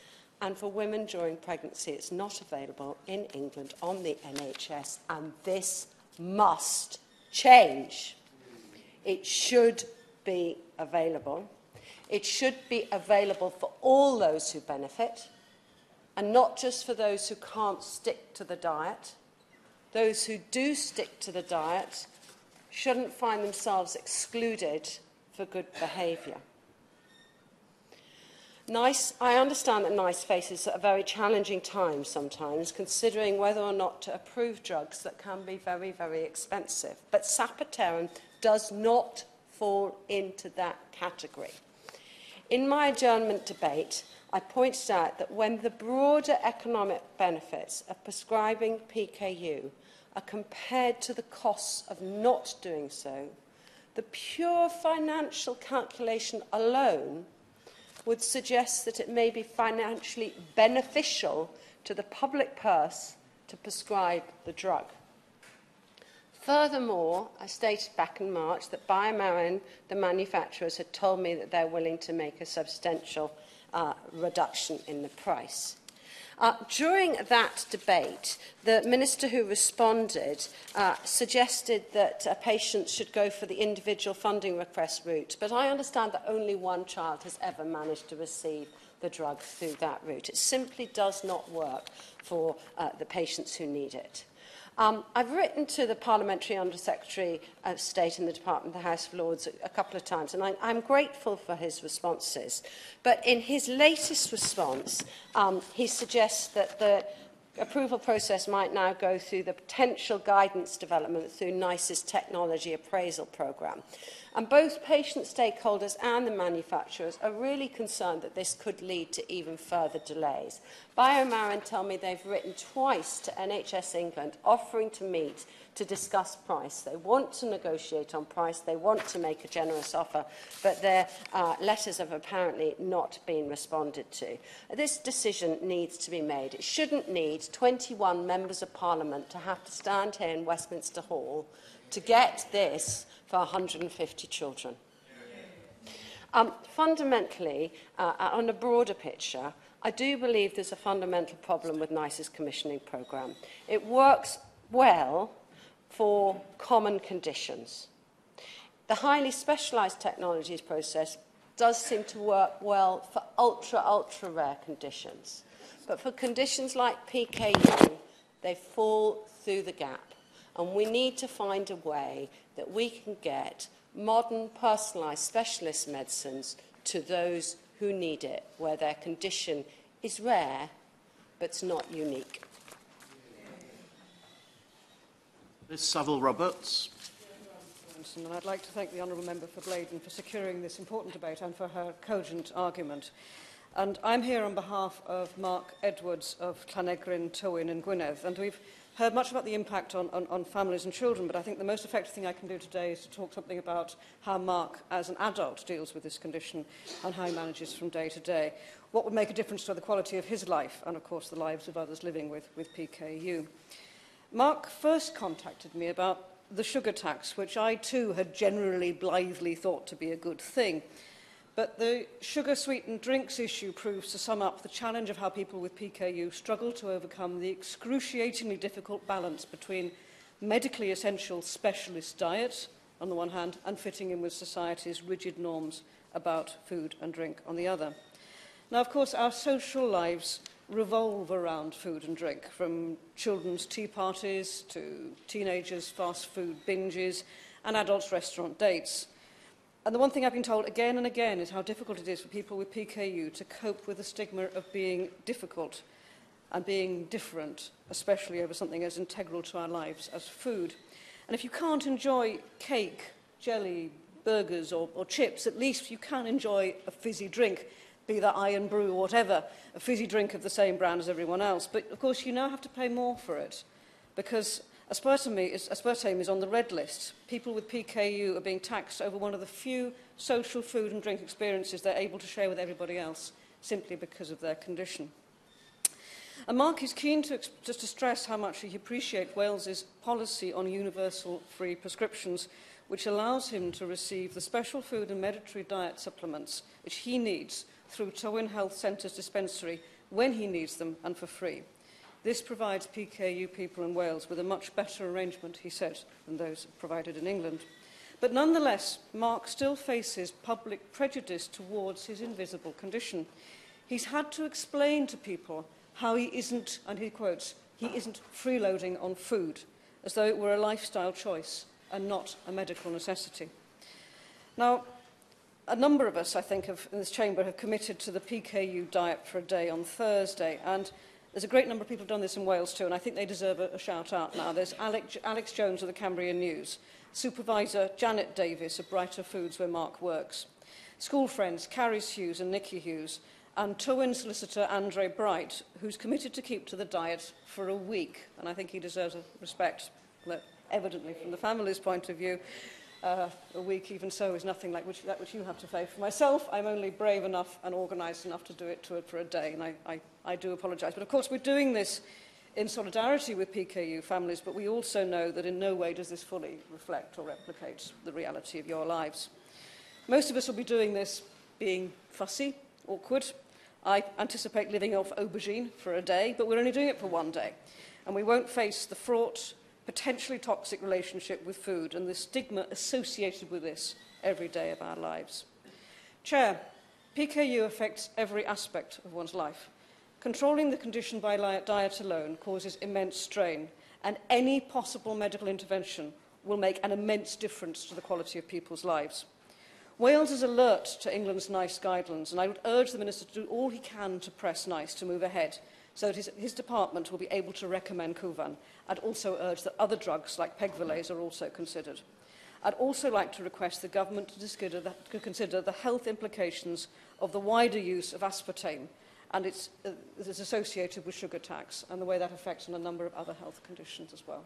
and for women during pregnancy, it's not available in England on the NHS, and this must change. It should be available. It should be available for all those who benefit, and not just for those who can't stick to the diet. Those who do stick to the diet shouldn't find themselves excluded for good behaviour. I understand that NICE faces a very challenging time sometimes, considering whether or not to approve drugs that can be very, very expensive. But sapropterin does not fall into that category. In my adjournment debate, I pointed out that when the broader economic benefits of prescribing PKU are compared to the costs of not doing so, the pure financial calculation alone would suggest that it may be financially beneficial to the public purse to prescribe the drug. Furthermore, I stated back in March that BioMarin, the manufacturers, had told me that they're willing to make a substantial reduction in the price. During that debate, the minister who responded suggested that patients should go for the individual funding request route, but I understand that only one child has ever managed to receive the drug through that route. It simply does not work for the patients who need it. I've written to the Parliamentary Under-Secretary of State in the Department of the House of Lords a couple of times, and I'm grateful for his responses. But in his latest response, he suggests that the approval process might now go through the potential guidance development through NICE's technology appraisal programme. And both patient stakeholders and the manufacturers are really concerned that this could lead to even further delays. BioMarin tell me they've written twice to NHS England offering to meet to discuss price. They want to negotiate on price, they want to make a generous offer, but their letters have apparently not been responded to. This decision needs to be made. It shouldn't need 21 members of Parliament to have to stand here in Westminster Hall to get this for 150 children. Fundamentally, on a broader picture, I do believe there's a fundamental problem with NICE's commissioning programme. It works well for common conditions. The highly specialised technologies process does seem to work well for ultra rare conditions. But for conditions like PKU, they fall through the gap. And we need to find a way that we can get modern, personalised specialist medicines to those who need it, where their condition is rare but not unique. Ms Saville Roberts. Robertson, and I'd like to thank the Honourable Member for Blaydon for securing this important debate and for her cogent argument. And I'm here on behalf of Mark Edwards of Llanegrin, Tywyn and Gwynedd, and we've heard much about the impact on families and children, but I think the most effective thing I can do today is to talk something about how Mark, as an adult, deals with this condition and how he manages from day to day. What would make a difference to the quality of his life and, of course, the lives of others living with PKU. Mark first contacted me about the sugar tax, which I too had generally blithely thought to be a good thing. But the sugar-sweetened drinks issue proves, to sum up, the challenge of how people with PKU struggle to overcome the excruciatingly difficult balance between medically essential specialist diet, on the one hand, and fitting in with society's rigid norms about food and drink on the other. Now, of course, our social lives revolve around food and drink, from children's tea parties to teenagers' fast food binges and adults' restaurant dates. And the one thing I've been told again and again is how difficult it is for people with PKU to cope with the stigma of being difficult and being different, especially over something as integral to our lives as food. And if you can't enjoy cake, jelly, burgers or chips, at least you can enjoy a fizzy drink, be that Iron Brew or whatever, a fizzy drink of the same brand as everyone else. But, of course, you now have to pay more for it because aspartame is on the red list. People with PKU are being taxed over one of the few social food and drink experiences they're able to share with everybody else simply because of their condition. And Mark is keen just to stress how much he appreciates Wales's policy on universal free prescriptions, which allows him to receive the special food and mandatory diet supplements which he needs through Tywyn Health Centre's dispensary when he needs them and for free. This provides PKU people in Wales with a much better arrangement, he said, than those provided in England. But nonetheless, Mark still faces public prejudice towards his invisible condition. He's had to explain to people how he isn't, and he quotes, he isn't freeloading on food, as though it were a lifestyle choice and not a medical necessity. Now, a number of us, I think, in this chamber have committed to the PKU diet for a day on Thursday, and there's a great number of people who've done this in Wales too, and I think they deserve a shout-out now. There's Alex Jones of the Cambrian News, Supervisor Janet Davis of Brighter Foods, where Mark works, school friends Carrie Hughes and Nikki Hughes, and Tywyn solicitor Andre Bright, who's committed to keep to the diet for a week, and I think he deserves a respect, evidently from the family's point of view. A week, even so, is nothing like that which you have to face. For myself, I'm only brave enough and organised enough to do it for a day, and I do apologise. But of course, we're doing this in solidarity with PKU families, but we also know that in no way does this fully reflect or replicate the reality of your lives. Most of us will be doing this being fussy, awkward. I anticipate living off aubergine for a day, but we're only doing it for one day. And we won't face the fraught, potentially toxic relationship with food and the stigma associated with this every day of our lives. Chair, PKU affects every aspect of one's life. Controlling the condition by diet alone causes immense strain, and any possible medical intervention will make an immense difference to the quality of people's lives. Wales is alert to England's NICE guidelines, and I would urge the Minister to do all he can to press NICE to move ahead, so that his department will be able to recommend Kuvan. I'd also urge that other drugs like Pegvilase are also considered. I'd also like to request the government to consider the health implications of the wider use of aspartame and its associated with sugar tax and the way that affects on a number of other health conditions as well.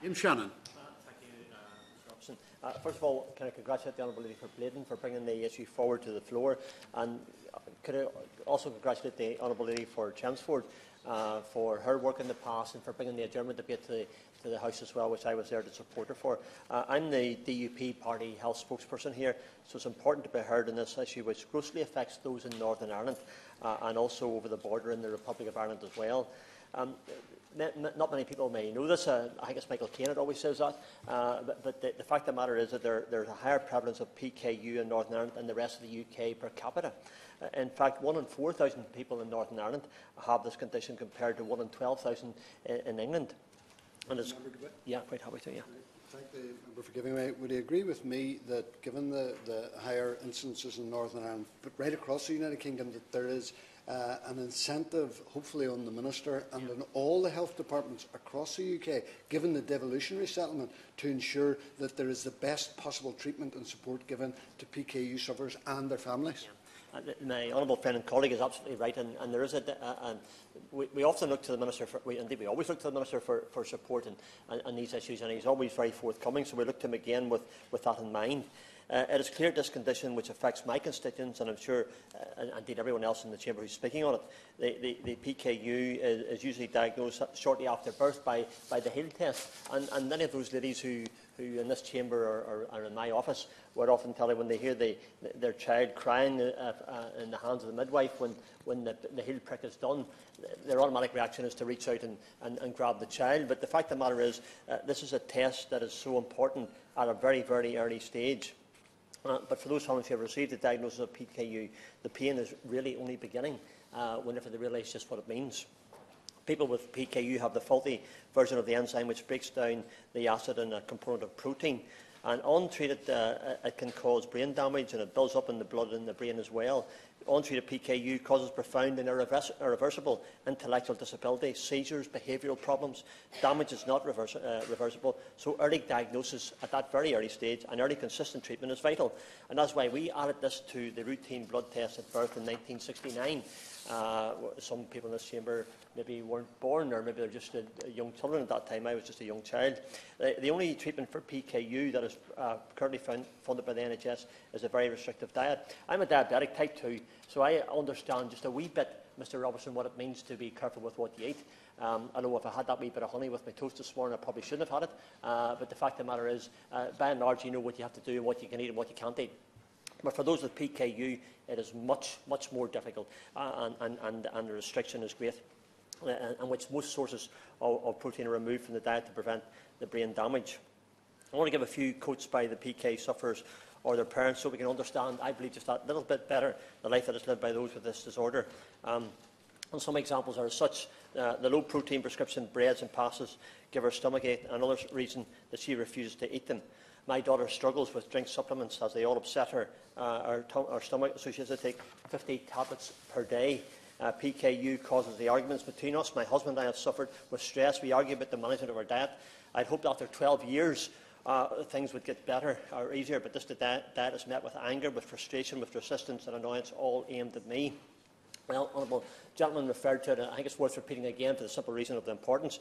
Jim Shannon. Thank you, Mr. Robson. First of all, can I congratulate the Honourable Lady for Blaydon for bringing the issue forward to the floor, and could I also congratulate the Honourable Lady for Chelmsford for her work in the past and for bringing the adjournment debate to the House as well, which I was there to support her for. I'm the DUP party health spokesperson here, so it's important to be heard in this issue, which grossly affects those in Northern Ireland and also over the border in the Republic of Ireland as well. Not many people may know this. I think it's Michael Caine that always says that. But the fact of the matter is that there's a higher prevalence of PKU in Northern Ireland than the rest of the UK per capita. In fact, 1 in 4,000 people in Northern Ireland have this condition compared to 1 in 12,000 in England. And it's, yeah, quite happy to, yeah. Thank the member for giving way. Would he agree with me that given the higher incidences in Northern Ireland, but right across the United Kingdom, that there is an incentive, hopefully on the Minister and on all the health departments across the UK, given the devolutionary settlement, to ensure that there is the best possible treatment and support given to PKU sufferers and their families. My honourable friend and colleague is absolutely right, and there is we often look to the Minister indeed we always look to the Minister for support on these issues, and he's always very forthcoming, so we look to him again with that in mind. It is clear this condition, which affects my constituents, and I'm sure indeed everyone else in the Chamber who's speaking on it, the PKU is usually diagnosed shortly after birth by the Hill test, and many of those ladies who in this chamber or in my office would often tell you when they hear their child crying in the hands of the midwife when the heel prick is done, their automatic reaction is to reach out and grab the child. But the fact of the matter is, this is a test that is so important at a very, very early stage. But for those families who have received the diagnosis of PKU, the pain is really only beginning whenever they realise just what it means. People with PKU have the faulty version of the enzyme which breaks down the acid in a component of protein. And untreated, it can cause brain damage, and it builds up in the blood and the brain as well. Untreated PKU causes profound and irreversible intellectual disability, seizures, behavioural problems. Damage is not reversible, so early diagnosis at that very early stage and early consistent treatment is vital. And that's why we added this to the routine blood test at birth in 1969. Some people in this chamber maybe weren't born, or maybe they're just young children at that time. I was just a young child. The only treatment for PKU that is currently funded by the NHS is a very restrictive diet. I'm a diabetic type 2, so I understand just a wee bit, Mr Robertson, what it means to be careful with what you eat. I know if I had that wee bit of honey with my toast this morning, I probably shouldn't have had it. But the fact of the matter is, by and large, you know what you have to do and what you can eat and what you can't eat. But for those with PKU, it is much, much more difficult, and the restriction is great, in which most sources of protein are removed from the diet to prevent the brain damage. I want to give a few quotes by the PK sufferers or their parents so we can understand, I believe, just that little bit better the life that is lived by those with this disorder. And some examples are as such. The low-protein prescription breads and pastas give her stomachache, and another reason that she refuses to eat them. My daughter struggles with drink supplements as they all upset her stomach, so she has to take 50 tablets per day. PKU causes the arguments between us. My husband and I have suffered with stress. We argue about the management of our diet. I'd hoped after 12 years things would get better or easier, but this diet is met with anger, with frustration, with resistance and annoyance, all aimed at me. Well, honourable gentleman referred to it, and I think it's worth repeating again for the simple reason of the importance.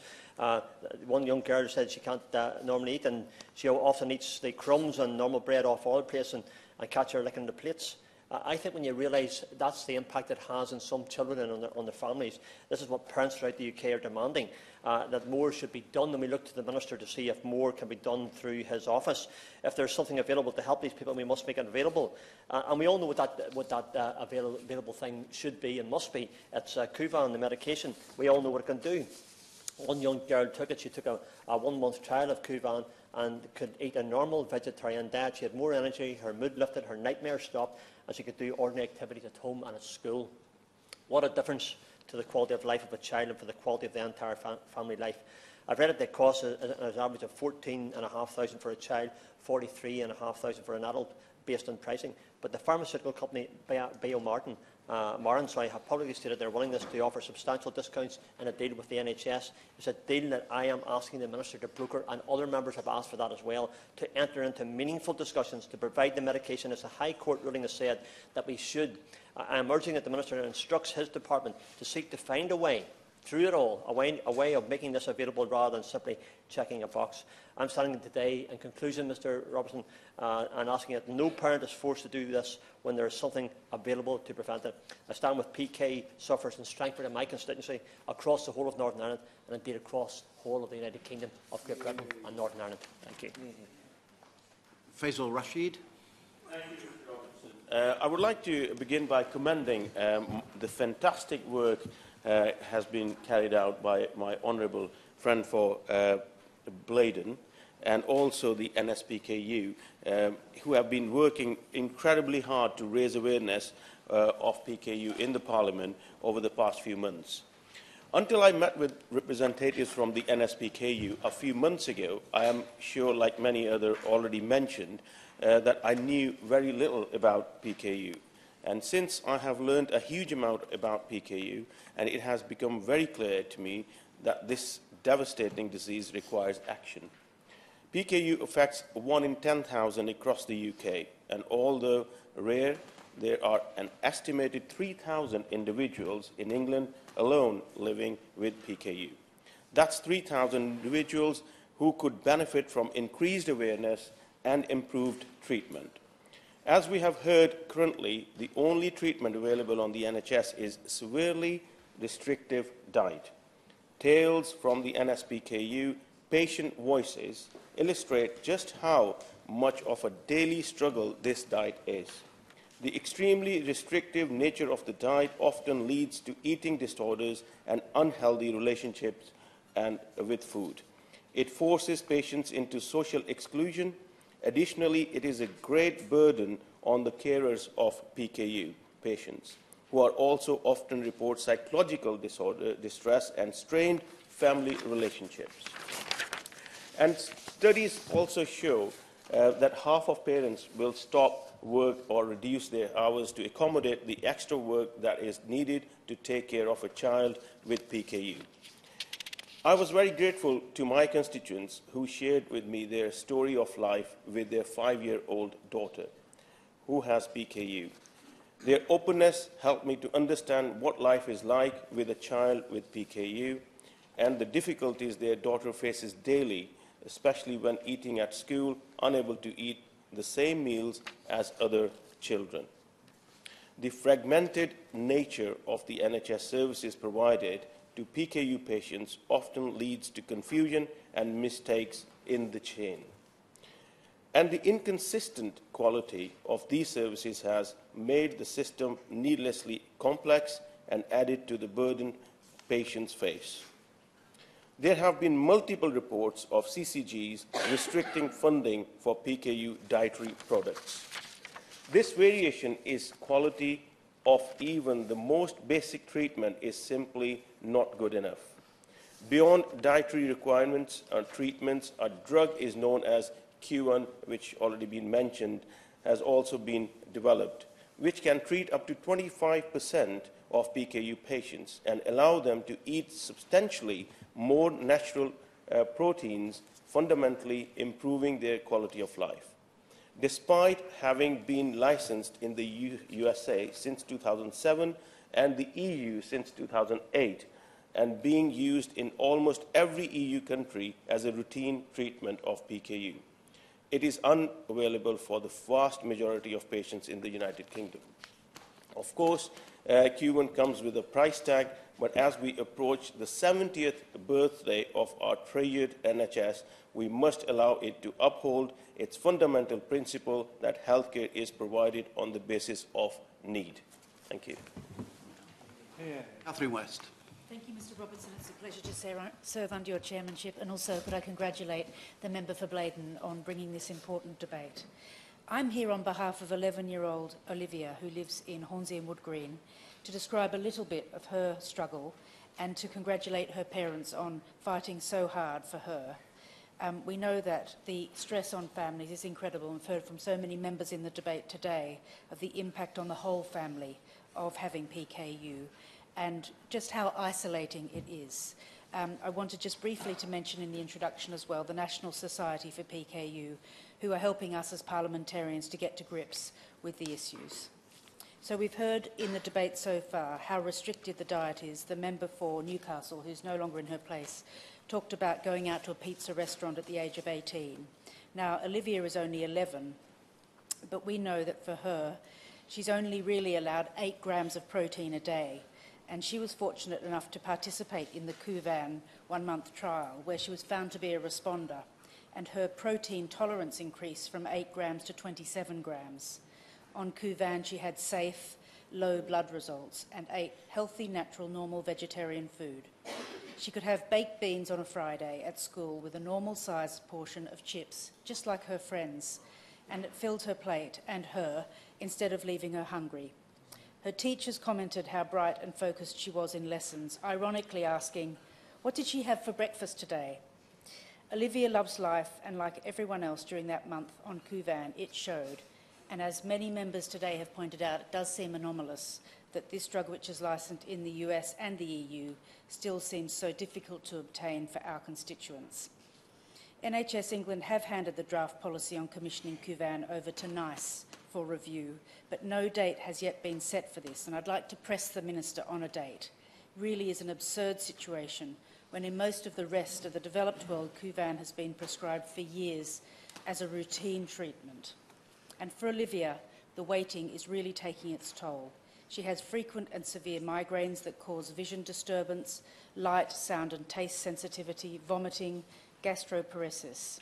One young girl said she can't normally eat, and she often eats the crumbs and normal bread off all plates and catch her licking the plates. I think when you realise that's the impact it has on some children and on their families, this is what parents throughout the UK are demanding, that more should be done, and we look to the Minister to see if more can be done through his office. If there's something available to help these people, we must make it available. And we all know what that available thing should be and must be. It's Kuvan, the medication. We all know what it can do. One young girl took it. She took a 1-month trial of Kuvan and could eat a normal vegetarian diet. She had more energy, her mood lifted, her nightmares stopped, and she could do ordinary activities at home and at school. What a difference to the quality of life of a child and for the quality of the entire family life. I've read it that costs an average of $14,500 for a child, $43,500 for an adult, based on pricing. But the pharmaceutical company Marin have publicly stated their willingness to offer substantial discounts in a deal with the NHS. It's a deal that I am asking the Minister to broker, and other members have asked for that as well, to enter into meaningful discussions to provide the medication, as the High Court ruling has said that we should. I am urging that the Minister instructs his department to seek to find a way through it all, a way of making this available rather than simply checking a box. I'm standing today, in conclusion, Mr Robertson, and asking that no parent is forced to do this when there is something available to prevent it. I stand with PK sufferers in Strangford in my constituency, across the whole of Northern Ireland, and indeed across the whole of the United Kingdom of Great Britain and Northern Ireland. Thank you. Faisal Rashid. Thank you, Mr Robertson. I would like to begin by commending the fantastic work has been carried out by my honourable friend for Blaydon, and also the NSPKU, who have been working incredibly hard to raise awareness of PKU in the Parliament over the past few months. Until I met with representatives from the NSPKU a few months ago, I am sure, like many others already mentioned, that I knew very little about PKU. And since I have learned a huge amount about PKU, and it has become very clear to me that this devastating disease requires action. PKU affects 1 in 10,000 across the UK, and although rare, there are an estimated 3,000 individuals in England alone living with PKU. That's 3,000 individuals who could benefit from increased awareness and improved treatment. As we have heard, currently, the only treatment available on the NHS is severely restrictive diet. Tales from the NSPKU patient voices illustrate just how much of a daily struggle this diet is. The extremely restrictive nature of the diet often leads to eating disorders and unhealthy relationships with food. It forces patients into social exclusion. Additionally, it is a great burden on the carers of PKU patients, who are also often report psychological distress and strained family relationships. And studies also show that half of parents will stop work or reduce their hours to accommodate the extra work that is needed to take care of a child with PKU. I was very grateful to my constituents who shared with me their story of life with their 5-year-old daughter, who has PKU. Their openness helped me to understand what life is like with a child with PKU and the difficulties their daughter faces daily, especially when eating at school, unable to eat the same meals as other children. The fragmented nature of the NHS services provided to PKU patients often leads to confusion and mistakes in the chain. And the inconsistent quality of these services has made the system needlessly complex and added to the burden patients face. There have been multiple reports of CCGs restricting funding for PKU dietary products. This variation in quality of even the most basic treatment is simply not good enough. Beyond dietary requirements and treatments, a drug is known as Q1, which already been mentioned, has also been developed, which can treat up to 25% of PKU patients and allow them to eat substantially more natural proteins, fundamentally improving their quality of life. Despite having been licensed in the USA since 2007 and the EU since 2008, and being used in almost every EU country as a routine treatment of PKU, it is unavailable for the vast majority of patients in the United Kingdom. Of course, Q1 comes with a price tag, but as we approach the 70th birthday of our treasured NHS, we must allow it to uphold its fundamental principle that healthcare is provided on the basis of need. Thank you. Catherine West. Thank you, Mr Robertson. It's a pleasure to serve under your chairmanship, and also could I congratulate the member for Blaydon on bringing this important debate. I'm here on behalf of 11-year-old Olivia, who lives in Hornsey and Wood Green, to describe a little bit of her struggle and to congratulate her parents on fighting so hard for her. We know that the stress on families is incredible, and we've heard from so many members in the debate today of the impact on the whole family of having PKU and just how isolating it is. I wanted just briefly to mention in the introduction as well the National Society for PKU, who are helping us as parliamentarians to get to grips with the issues. So we've heard in the debate so far how restricted the diet is. The member for Newcastle, who's no longer in her place, talked about going out to a pizza restaurant at the age of 18. Now, Olivia is only 11, but we know that for her, she's only really allowed 8 grams of protein a day. And she was fortunate enough to participate in the Kuvan 1-month trial, where she was found to be a responder, and her protein tolerance increased from 8 grams to 27 grams. On Kuvan, she had safe, low blood results and ate healthy, natural, normal vegetarian food. She could have baked beans on a Friday at school with a normal-sized portion of chips, just like her friends, and it filled her plate and her instead of leaving her hungry. Her teachers commented how bright and focused she was in lessons, ironically asking, "What did she have for breakfast today?" Olivia loves life, and like everyone else during that month on Kuvan, it showed. And as many members today have pointed out, it does seem anomalous that this drug, which is licensed in the US and the EU, still seems so difficult to obtain for our constituents. NHS England have handed the draft policy on commissioning Kuvan over to NICE for review, but no date has yet been set for this, and I'd like to press the Minister on a date. It really is an absurd situation when in most of the rest of the developed world, Kuvan has been prescribed for years as a routine treatment. And for Olivia, the waiting is really taking its toll. She has frequent and severe migraines that cause vision disturbance, light, sound and taste sensitivity, vomiting, gastroparesis.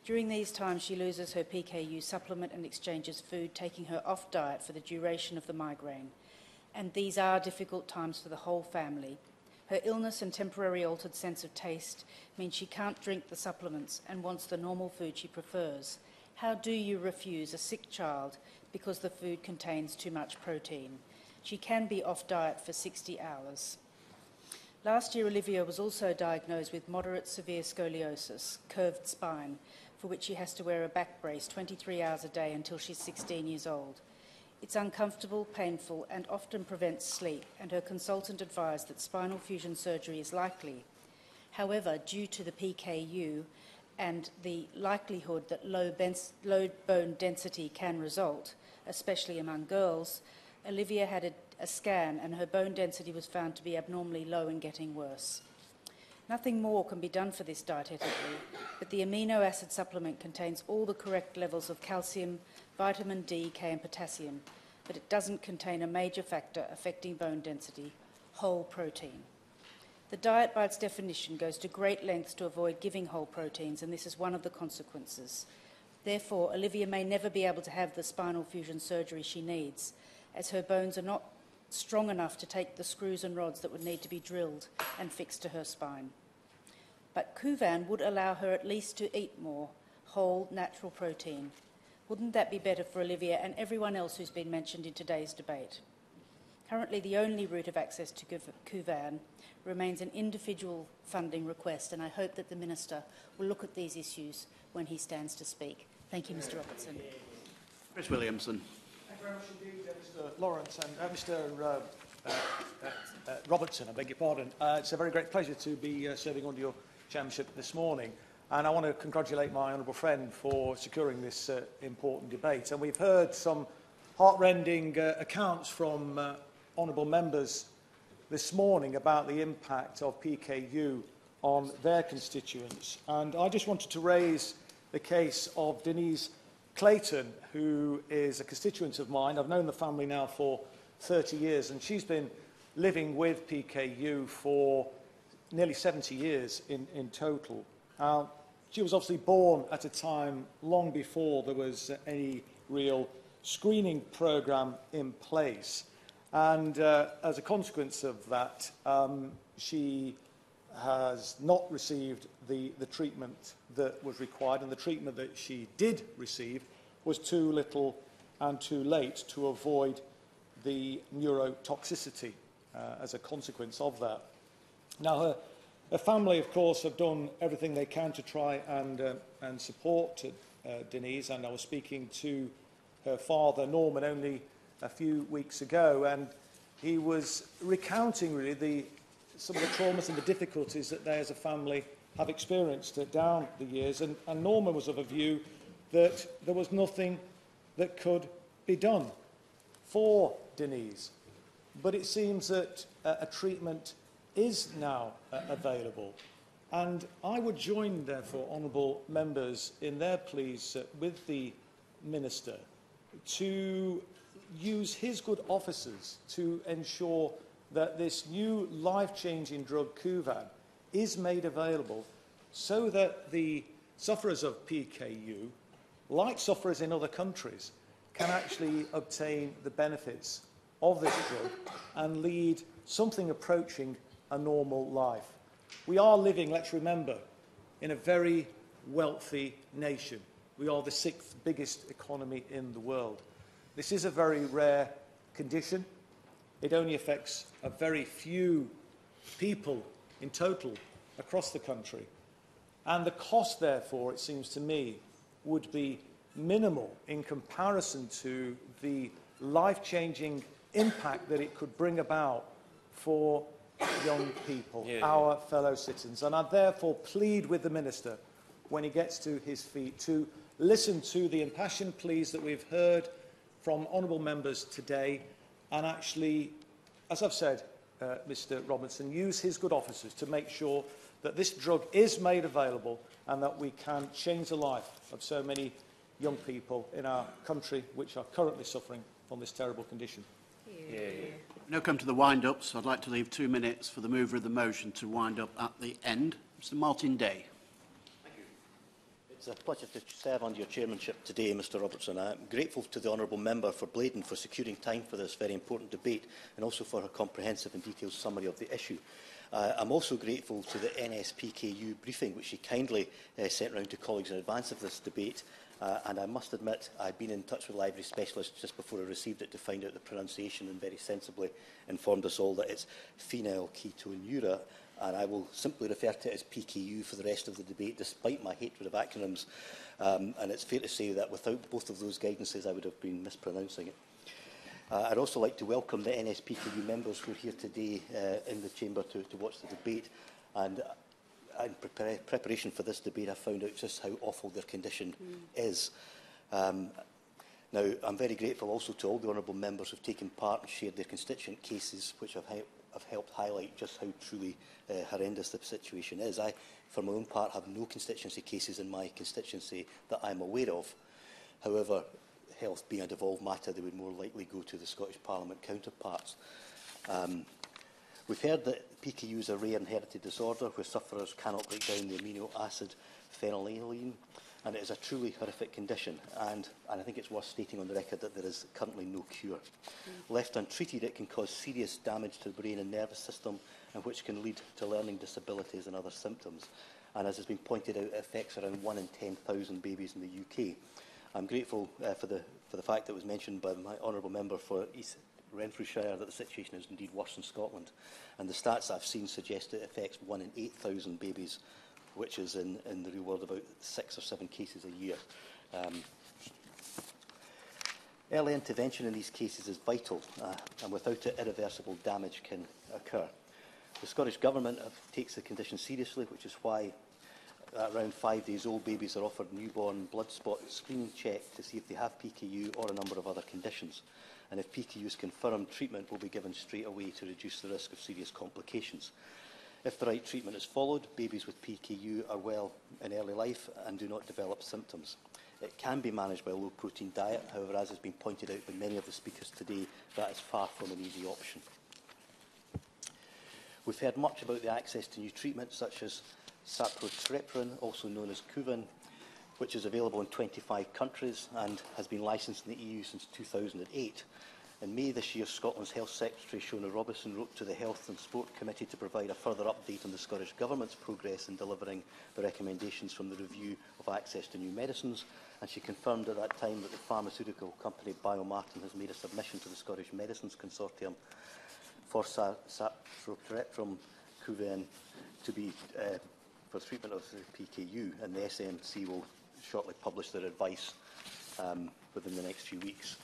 During these times, she loses her PKU supplement and exchanges food, taking her off diet for the duration of the migraine. And these are difficult times for the whole family. Her illness and temporary altered sense of taste means she can't drink the supplements and wants the normal food she prefers. How do you refuse a sick child because the food contains too much protein? She can be off diet for 60 hours. Last year, Olivia was also diagnosed with moderate severe scoliosis, curved spine, for which she has to wear a back brace 23 hours a day until she's 16 years old. It's uncomfortable, painful, and often prevents sleep, and her consultant advised that spinal fusion surgery is likely. However, due to the PKU and the likelihood that low bone density can result, especially among girls, Olivia had a scan and her bone density was found to be abnormally low and getting worse. Nothing more can be done for this dietetically, but the amino acid supplement contains all the correct levels of calcium, vitamin D, K and potassium, but it doesn't contain a major factor affecting bone density, whole protein. The diet, by its definition, goes to great lengths to avoid giving whole proteins, and this is one of the consequences. Therefore, Olivia may never be able to have the spinal fusion surgery she needs, as her bones are not strong enough to take the screws and rods that would need to be drilled and fixed to her spine. But Kuvan would allow her at least to eat more whole, natural protein. Wouldn't that be better for Olivia and everyone else who's been mentioned in today's debate? Currently, the only route of access to Kuvan remains an individual funding request, and I hope that the Minister will look at these issues when he stands to speak. Thank you, Mr Robertson. Chris Williamson. Thank you very much indeed, Mr Lawrence and Mr Robertson, I beg your pardon. It's a very great pleasure to be serving under your chairmanship this morning, and I want to congratulate my honourable friend for securing this important debate. And we've heard some heartrending accounts from honourable members this morning about the impact of PKU on their constituents. And I just wanted to raise the case of Denise Clayton, who is a constituent of mine. I've known the family now for 30 years, and she's been living with PKU for nearly 70 years in total. She was obviously born at a time long before there was any real screening programme in place. And as a consequence of that, she has not received the treatment that was required, and the treatment that she did receive was too little and too late to avoid the neurotoxicity as a consequence of that. Now, her family, of course, have done everything they can to try and support Denise, and I was speaking to her father, Norman, only a few weeks ago, and he was recounting really some of the traumas and the difficulties that they as a family have experienced down the years, and Norman was of a view that there was nothing that could be done for Denise. But it seems that a treatment is now available. And I would join, therefore, honourable members in their pleas with the Minister to use his good offices to ensure that this new life-changing drug, Kuvan, is made available so that the sufferers of PKU, like sufferers in other countries, can actually obtain the benefits of this drug and lead something approaching a normal life. We are living, let's remember, in a very wealthy nation. We are the 6th biggest economy in the world. This is a very rare condition. It only affects a very few people in total across the country. And the cost, therefore, it seems to me, would be minimal in comparison to the life-changing impact that it could bring about for young people, our fellow citizens. And I therefore plead with the Minister, when he gets to his feet, to listen to the impassioned pleas that we've heard from honourable members today and actually, as I've said, Mr Robertson, use his good offices to make sure that this drug is made available and that we can change the life of so many young people in our country which are currently suffering from this terrible condition. We now come to the wind-up, so I'd like to leave 2 minutes for the mover of the motion to wind up at the end. Mr Martin Day. It's a pleasure to serve under your chairmanship today, Mr Robertson. I'm grateful to the Honourable Member for Blaydon for securing time for this very important debate and also for her comprehensive and detailed summary of the issue. I'm also grateful to the NSPKU briefing which she kindly sent round to colleagues in advance of this debate. And I must admit, I've been in touch with library specialists just before I received it to find out the pronunciation and very sensibly informed us all that it's Phenylketonuria. And I will simply refer to it as PKU for the rest of the debate, despite my hatred of acronyms. And it's fair to say that without both of those guidances, I would have been mispronouncing it. I'd also like to welcome the NSPKU members who are here today in the chamber to watch the debate. And in preparation for this debate, I found out just how awful their condition is. Now, I'm very grateful also to all the honourable members who have taken part and shared their constituent cases, which have helped highlight just how truly horrendous the situation is. I, for my own part, have no constituency cases in my constituency that I'm aware of. However, health being a devolved matter, they would more likely go to the Scottish Parliament counterparts. We've heard that PKU is a rare inherited disorder where sufferers cannot break down the amino acid phenylalanine, and it is a truly horrific condition, and I think it's worth stating on the record that there is currently no cure. Left untreated, it can cause serious damage to the brain and nervous system, and which can lead to learning disabilities and other symptoms. And as has been pointed out, it affects around 1 in 10,000 babies in the UK. I'm grateful for the fact that was mentioned by my honourable member for East Renfrewshire that the situation is indeed worse in Scotland. And the stats I've seen suggest it affects 1 in 8,000 babies, which is in the real world about 6 or 7 cases a year. Early intervention in these cases is vital, and without it, irreversible damage can occur. The Scottish Government takes the condition seriously, which is why around 5 days old babies are offered newborn blood spot screening check to see if they have PKU or a number of other conditions. And if PKU is confirmed, treatment will be given straight away to reduce the risk of serious complications. If the right treatment is followed, babies with PKU are well in early life and do not develop symptoms. It can be managed by a low-protein diet. However, as has been pointed out by many of the speakers today, that is far from an easy option. We've heard much about the access to new treatments such as sapropterin, also known as Kuvan, which is available in 25 countries and has been licensed in the EU since 2008. In May this year, Scotland's Health Secretary, Shona Robison, wrote to the Health and Sport Committee to provide a further update on the Scottish Government's progress in delivering the recommendations from the review of access to new medicines, and she confirmed at that time that the pharmaceutical company Biomartin has made a submission to the Scottish Medicines Consortium for sapropterin Kuvan to be for treatment of the PKU, and the SMC will shortly publish their advice within the next few weeks.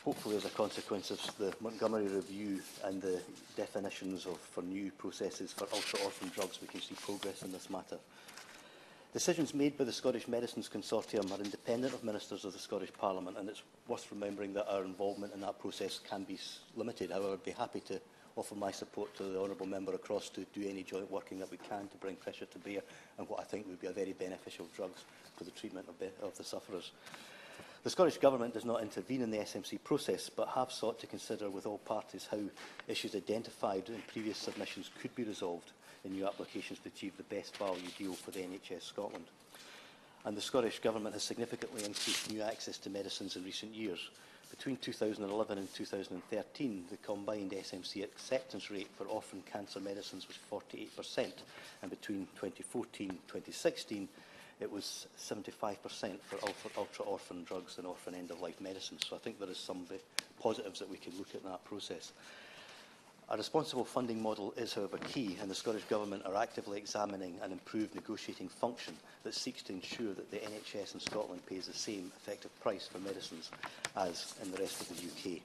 Hopefully, as a consequence of the Montgomery Review and the definitions for new processes for ultra-orphan drugs, we can see progress in this matter. Decisions made by the Scottish Medicines Consortium are independent of ministers of the Scottish Parliament, and it's worth remembering that our involvement in that process can be limited. However, I'd be happy to offer my support to the honourable member across to do any joint working that we can to bring pressure to bear on what I think would be a very beneficial drugs for the treatment of the sufferers. The Scottish Government does not intervene in the SMC process, but have sought to consider with all parties how issues identified in previous submissions could be resolved in new applications to achieve the best value deal for the NHS Scotland. And the Scottish Government has significantly increased new access to medicines in recent years. Between 2011 and 2013, the combined SMC acceptance rate for orphan cancer medicines was 48%, and between 2014 and 2016, it was 75% for ultra-orphan drugs and orphan end-of-life medicines. So I think there is some positives that we can look at in that process. A responsible funding model is, however, key, and the Scottish Government are actively examining an improved negotiating function that seeks to ensure that the NHS in Scotland pays the same effective price for medicines as in the rest of the UK.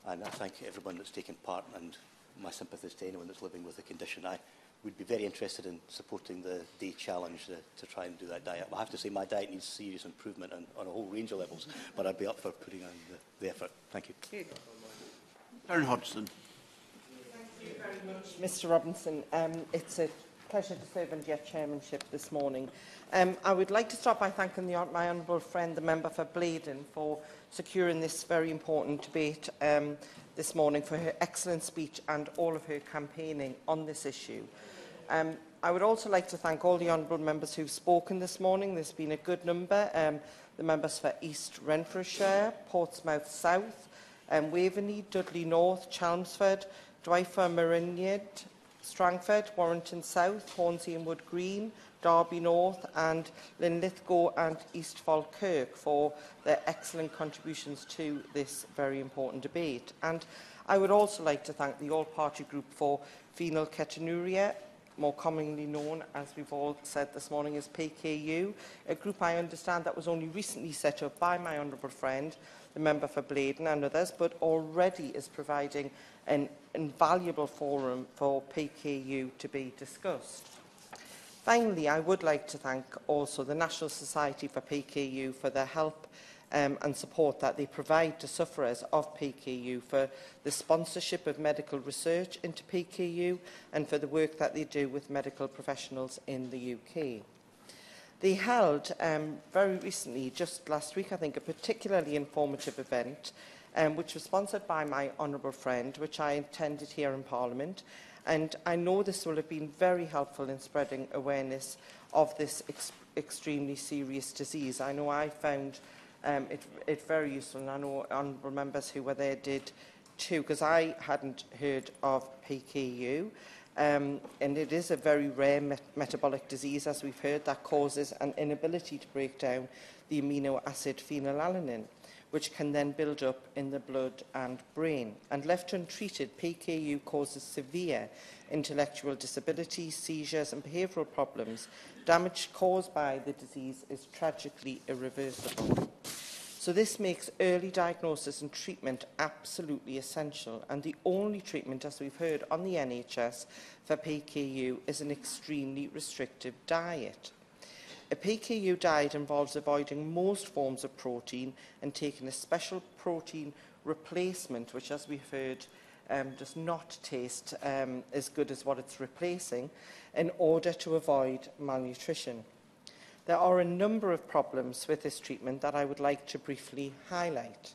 And I thank everyone that's taken part, and my sympathies to anyone that's living with the condition. I would be very interested in supporting the day challenge to try and do that diet. I have to say my diet needs serious improvement on a whole range of levels, but I'd be up for putting on the effort. Thank you. Darren Hodgson. Thank you very much, Mr Robinson. It's a pleasure to serve under your chairmanship this morning. I would like to start by thanking my honourable friend, the member for Blaydon, for securing this very important debate this morning, for her excellent speech and all of her campaigning on this issue. I would also like to thank all the honourable members who've spoken this morning. There's been a good number. The members for East Renfrewshire, Portsmouth South, Waveney, Dudley North, Chelmsford, Dwyfor, Merinydd, Strangford, Warrington South, Hornsey and Wood Green, Derby North and Linlithgow and East Falkirk for their excellent contributions to this very important debate. And I would also like to thank the all-party group for Phenylketonuria, more commonly known, as we've all said this morning, as PKU, a group I understand that was only recently set up by my honourable friend, the member for Blaydon and others, but already is providing an invaluable forum for PKU to be discussed. Finally, I would like to thank also the National Society for PKU for their help and support that they provide to sufferers of PKU, for the sponsorship of medical research into PKU and for the work that they do with medical professionals in the UK. They held very recently, just last week I think, a particularly informative event which was sponsored by my honourable friend, which I attended here in Parliament. And I know this will have been very helpful in spreading awareness of this extremely serious disease. I know I found it very useful, and I know honourable members who were there did too, because I hadn't heard of PKU. And it is a very rare metabolic disease, as we've heard, that causes an inability to break down the amino acid phenylalanine, which can then build up in the blood and brain. And left untreated, PKU causes severe intellectual disability, seizures and behavioural problems. Damage caused by the disease is tragically irreversible. So this makes early diagnosis and treatment absolutely essential, and the only treatment, as we've heard, on the NHS for PKU is an extremely restrictive diet. A PKU diet involves avoiding most forms of protein and taking a special protein replacement, which, as we've heard, does not taste as good as what it's replacing, in order to avoid malnutrition. There are a number of problems with this treatment that I would like to briefly highlight.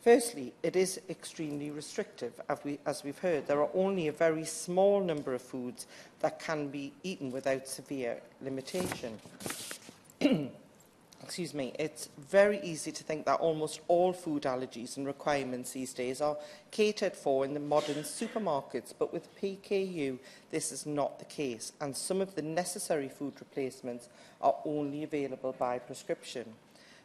Firstly, it is extremely restrictive. As we've heard, there are only a very small number of foods that can be eaten without severe limitation. Excuse me, it's very easy to think that almost all food allergies and requirements these days are catered for in the modern supermarkets, but with PKU this is not the case, and some of the necessary food replacements are only available by prescription.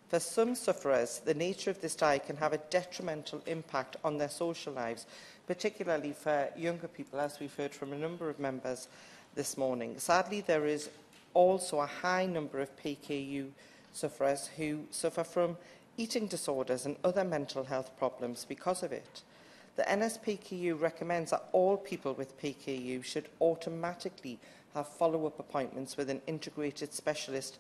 For some sufferers, the nature of this diet can have a detrimental impact on their social lives, particularly for younger people, as we've heard from a number of members this morning. Sadly, there is also a high number of PKU sufferers who suffer from eating disorders and other mental health problems because of it. The NSPKU recommends that all people with PKU should automatically have follow-up appointments with an integrated specialist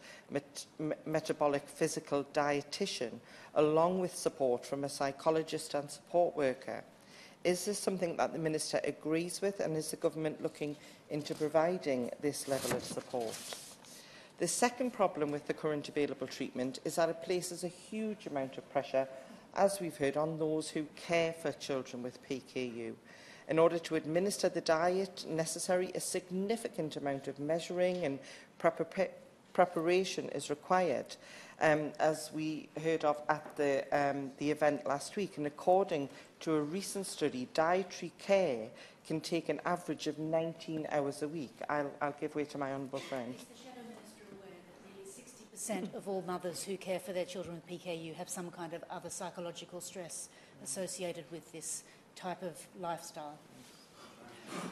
metabolic physical dietitian, along with support from a psychologist and support worker. Is this something that the Minister agrees with, and is the Government looking into providing this level of support? The second problem with the current available treatment is that it places a huge amount of pressure, as we've heard, on those who care for children with PKU. In order to administer the diet necessary, a significant amount of measuring and preparation is required, as we heard of at the event last week. And according to a recent study, dietary care can take an average of 19 hours a week. I'll give way to my honourable friend. Is the Shadow Minister aware that 60% of all mothers who care for their children with PKU have some kind of other psychological stress associated with this type of lifestyle?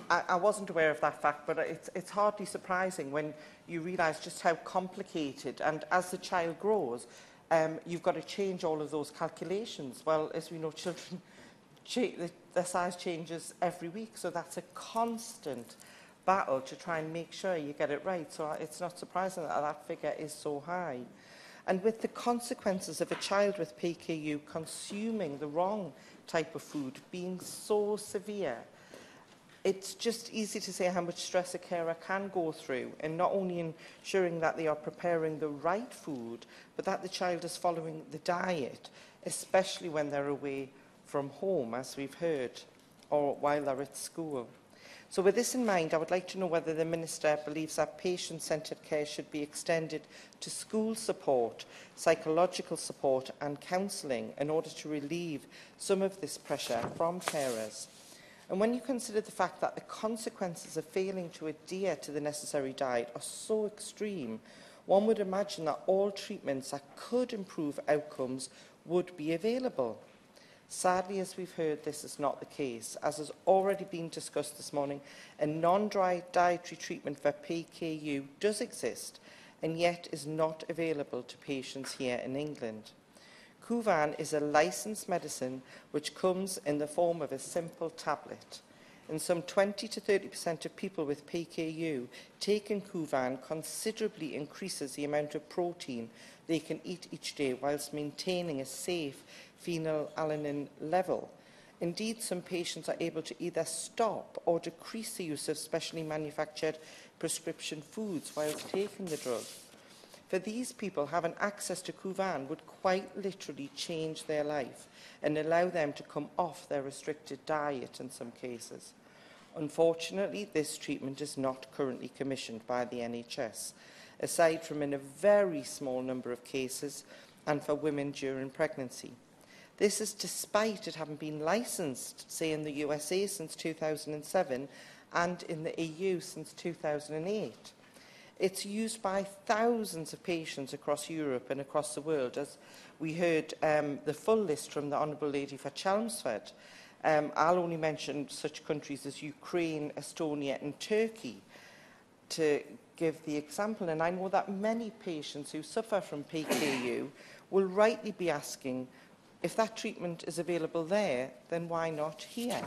I wasn't aware of that fact, but it's hardly surprising when you realise just how complicated, and as the child grows, you've got to change all of those calculations. Well, as we know, children, their size changes every week, so that's a constant battle to try and make sure you get it right. So it's not surprising that that figure is so high. And with the consequences of a child with PKU consuming the wrong type of food being so severe, it's just easy to say how much stress a carer can go through, and not only ensuring that they are preparing the right food, but that the child is following the diet, especially when they're away from home, as we've heard, or while they're at school. So with this in mind, I would like to know whether the Minister believes that patient-centred care should be extended to school support, psychological support and counselling in order to relieve some of this pressure from carers. And when you consider the fact that the consequences of failing to adhere to the necessary diet are so extreme, one would imagine that all treatments that could improve outcomes would be available. Sadly, as we've heard, this is not the case. As has already been discussed this morning, a non-dietary treatment for PKU does exist and yet is not available to patients here in England. Kuvan is a licensed medicine which comes in the form of a simple tablet. And some 20 to 30% of people with PKU taking Kuvan considerably increases the amount of protein they can eat each day whilst maintaining a safe phenylalanine level. Indeed, some patients are able to either stop or decrease the use of specially manufactured prescription foods whilst taking the drug. For these people, having access to Kuvan would quite literally change their life and allow them to come off their restricted diet in some cases. Unfortunately, this treatment is not currently commissioned by the NHS, aside from in a very small number of cases and for women during pregnancy. This is despite it having been licensed, say, in the USA since 2007 and in the EU since 2008. It's used by thousands of patients across Europe and across the world, as we heard the full list from the Honourable Lady for Chelmsford. I'll only mention such countries as Ukraine, Estonia and Turkey to give the example. And I know that many patients who suffer from PKU will rightly be asking, if that treatment is available there, then why not here?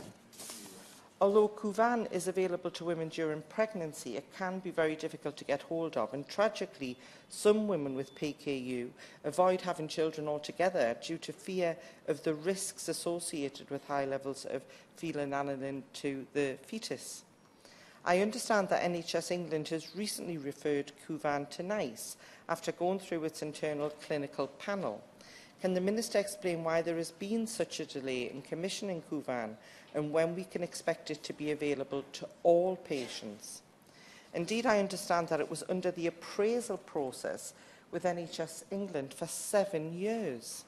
Although Kuvan is available to women during pregnancy, it can be very difficult to get hold of. And tragically, some women with PKU avoid having children altogether due to fear of the risks associated with high levels of phenylalanine to the fetus. I understand that NHS England has recently referred Kuvan to NICE after going through its internal clinical panel. Can the Minister explain why there has been such a delay in commissioning Kuvan and when we can expect it to be available to all patients? Indeed, I understand that it was under the appraisal process with NHS England for 7 years.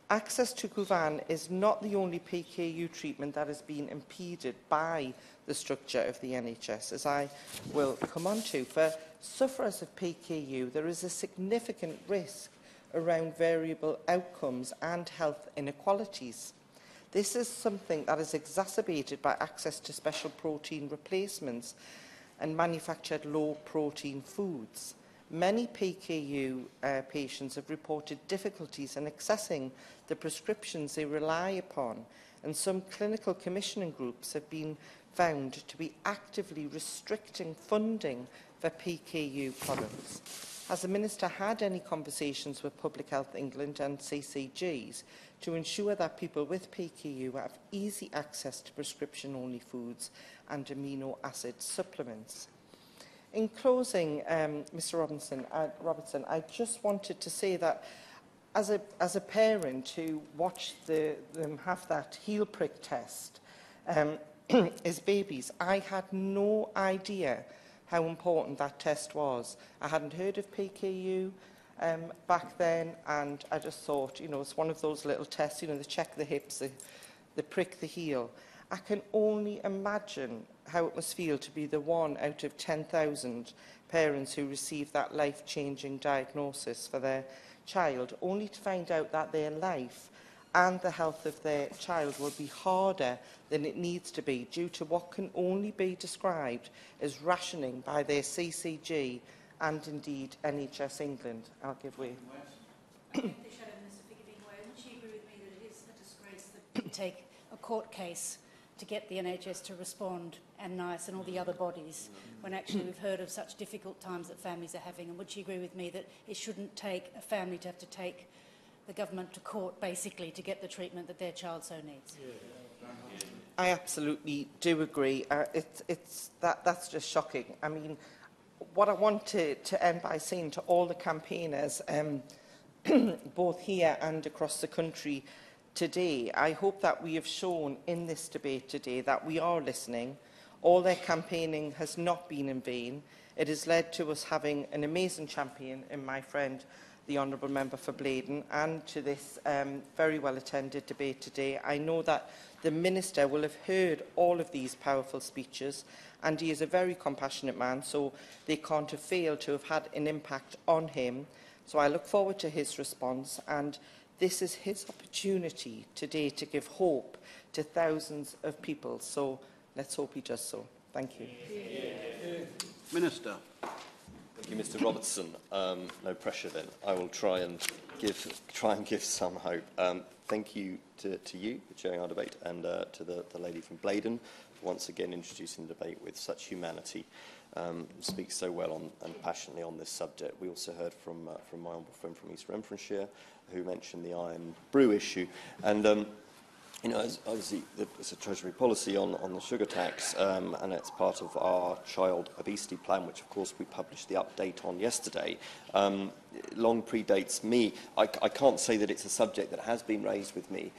Access to Kuvan is not the only PKU treatment that has been impeded by the structure of the NHS, as I will come on to. For sufferers of PKU, there is a significant risk around variable outcomes and health inequalities. This is something that is exacerbated by access to special protein replacements and manufactured low-protein foods. Many PKU patients have reported difficulties in accessing the prescriptions they rely upon, and some clinical commissioning groups have been found to be actively restricting funding for PKU products. Has the Minister had any conversations with Public Health England and CCGs to ensure that people with PKU have easy access to prescription-only foods and amino acid supplements? In closing, Mr Robertson, I just wanted to say that as a parent who watched them have that heel prick test as babies, I had no idea how important that test was. I hadn't heard of PKU back then, and I just thought, you know, it's one of those little tests, you know, they check the hips, they prick the heel. I can only imagine how it must feel to be the one out of 10,000 parents who receive that life-changing diagnosis for their child, only to find out that their life and the health of their child will be harder than it needs to be due to what can only be described as rationing by their CCG and indeed NHS England. I'll give way. Take a court case to get the NHS to respond, and NICE and all the other bodies, when actually we've heard of such difficult times that families are having? And would she agree with me that it shouldn't take a family to have to take the government to court, basically, to get the treatment that their child so needs? I absolutely do agree. That's just shocking. I mean, what I want to end by saying to all the campaigners, both here and across the country today, I hope that we have shown in this debate today that we are listening. All their campaigning has not been in vain. It has led to us having an amazing champion in my friend, the Honourable Member for Blaydon, and to this very well-attended debate today. I know that the Minister will have heard all of these powerful speeches, and he is a very compassionate man, so they can't have failed to have had an impact on him. So I look forward to his response, and this is his opportunity today to give hope to thousands of people. So let's hope he does so. Thank you. Minister. Thank you, Mr. Robertson. No pressure then. I will try and give some hope. Thank you to you for chairing our debate, and to the lady from Blaydon for once again introducing the debate with such humanity. Speaks so well and passionately on this subject. We also heard from my honourable friend from East Renfrewshire, who mentioned the iron brew issue. And you know, obviously, it's a Treasury policy on the sugar tax, and it's part of our child obesity plan, which, of course, we published the update on yesterday. Long predates me. I can't say that it's a subject that has been raised with me,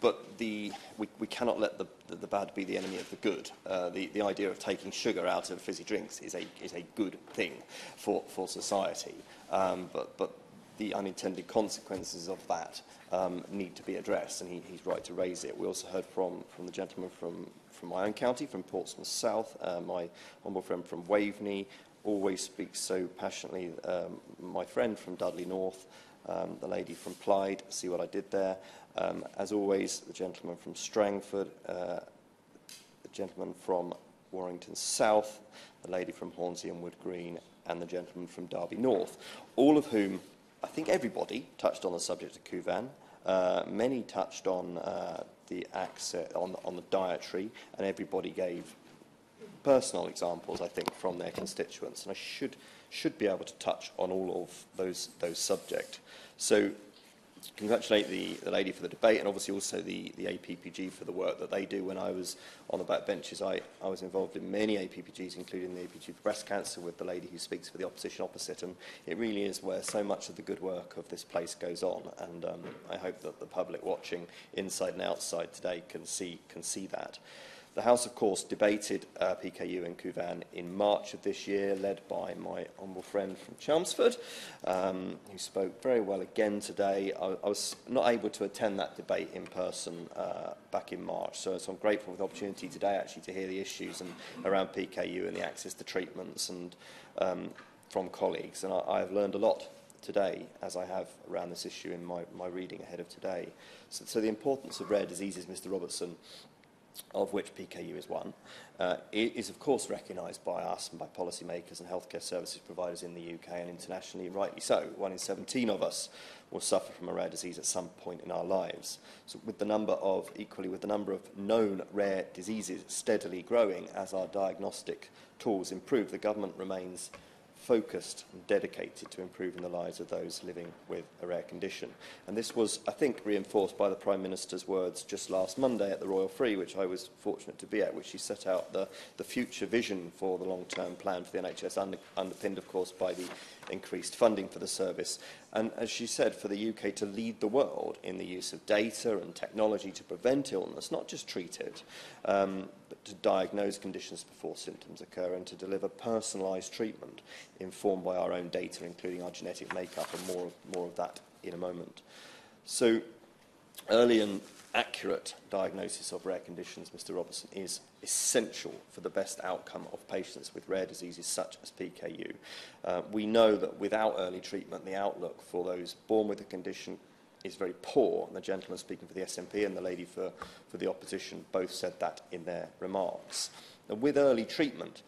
but we cannot let the bad be the enemy of the good. The idea of taking sugar out of fizzy drinks is a good thing for society, but the unintended consequences of that need to be addressed, and he's right to raise it. We also heard from the gentleman from my own county, from Portsmouth South, my honourable friend from Waveney, always speaks so passionately, my friend from Dudley North, the lady from Clyde, see what I did there. As always, the gentleman from Strangford, the gentleman from Warrington South, the lady from Hornsey and Wood Green, and the gentleman from Derby North, all of whom, I think everybody touched on the subject of Kuvan. Many touched on the access, on the dietary, and everybody gave personal examples, I think, from their constituents. And I should be able to touch on all of those subjects. So congratulate the lady for the debate, and obviously also the APPG for the work that they do. When I was on the backbenches, I was involved in many APPGs, including the APPG for breast cancer with the lady who speaks for the opposition opposite, and it really is where so much of the good work of this place goes on, and I hope that the public watching inside and outside today can see that. The House, of course, debated PKU and Kuvan in March of this year, led by my honourable friend from Chelmsford, who spoke very well again today. I was not able to attend that debate in person back in March, so I'm grateful for the opportunity today actually to hear the issues around PKU and the access to treatments and from colleagues. And I have learned a lot today, as I have around this issue in my reading ahead of today. So the importance of rare diseases, Mr. Robertson, of which PKU is one, is of course recognised by us and by policymakers and healthcare services providers in the UK and internationally, rightly so. 1 in 17 of us will suffer from a rare disease at some point in our lives. So with the number of known rare diseases steadily growing as our diagnostic tools improve, the government remains focused and dedicated to improving the lives of those living with a rare condition. And this was, I think, reinforced by the Prime Minister's words just last Monday at the Royal Free, which I was fortunate to be at, which she set out the future vision for the long-term plan for the NHS, underpinned, of course, by the increased funding for the service. And as she said, for the UK to lead the world in the use of data and technology to prevent illness, not just treat it, but to diagnose conditions before symptoms occur and to deliver personalised treatment informed by our own data, including our genetic makeup, and more of that in a moment. So early and accurate diagnosis of rare conditions, Mr. Robertson, is essential for the best outcome of patients with rare diseases such as PKU. We know that without early treatment, the outlook for those born with the condition is very poor. And the gentleman speaking for the SNP and the lady for the opposition both said that in their remarks. Now, with early treatment,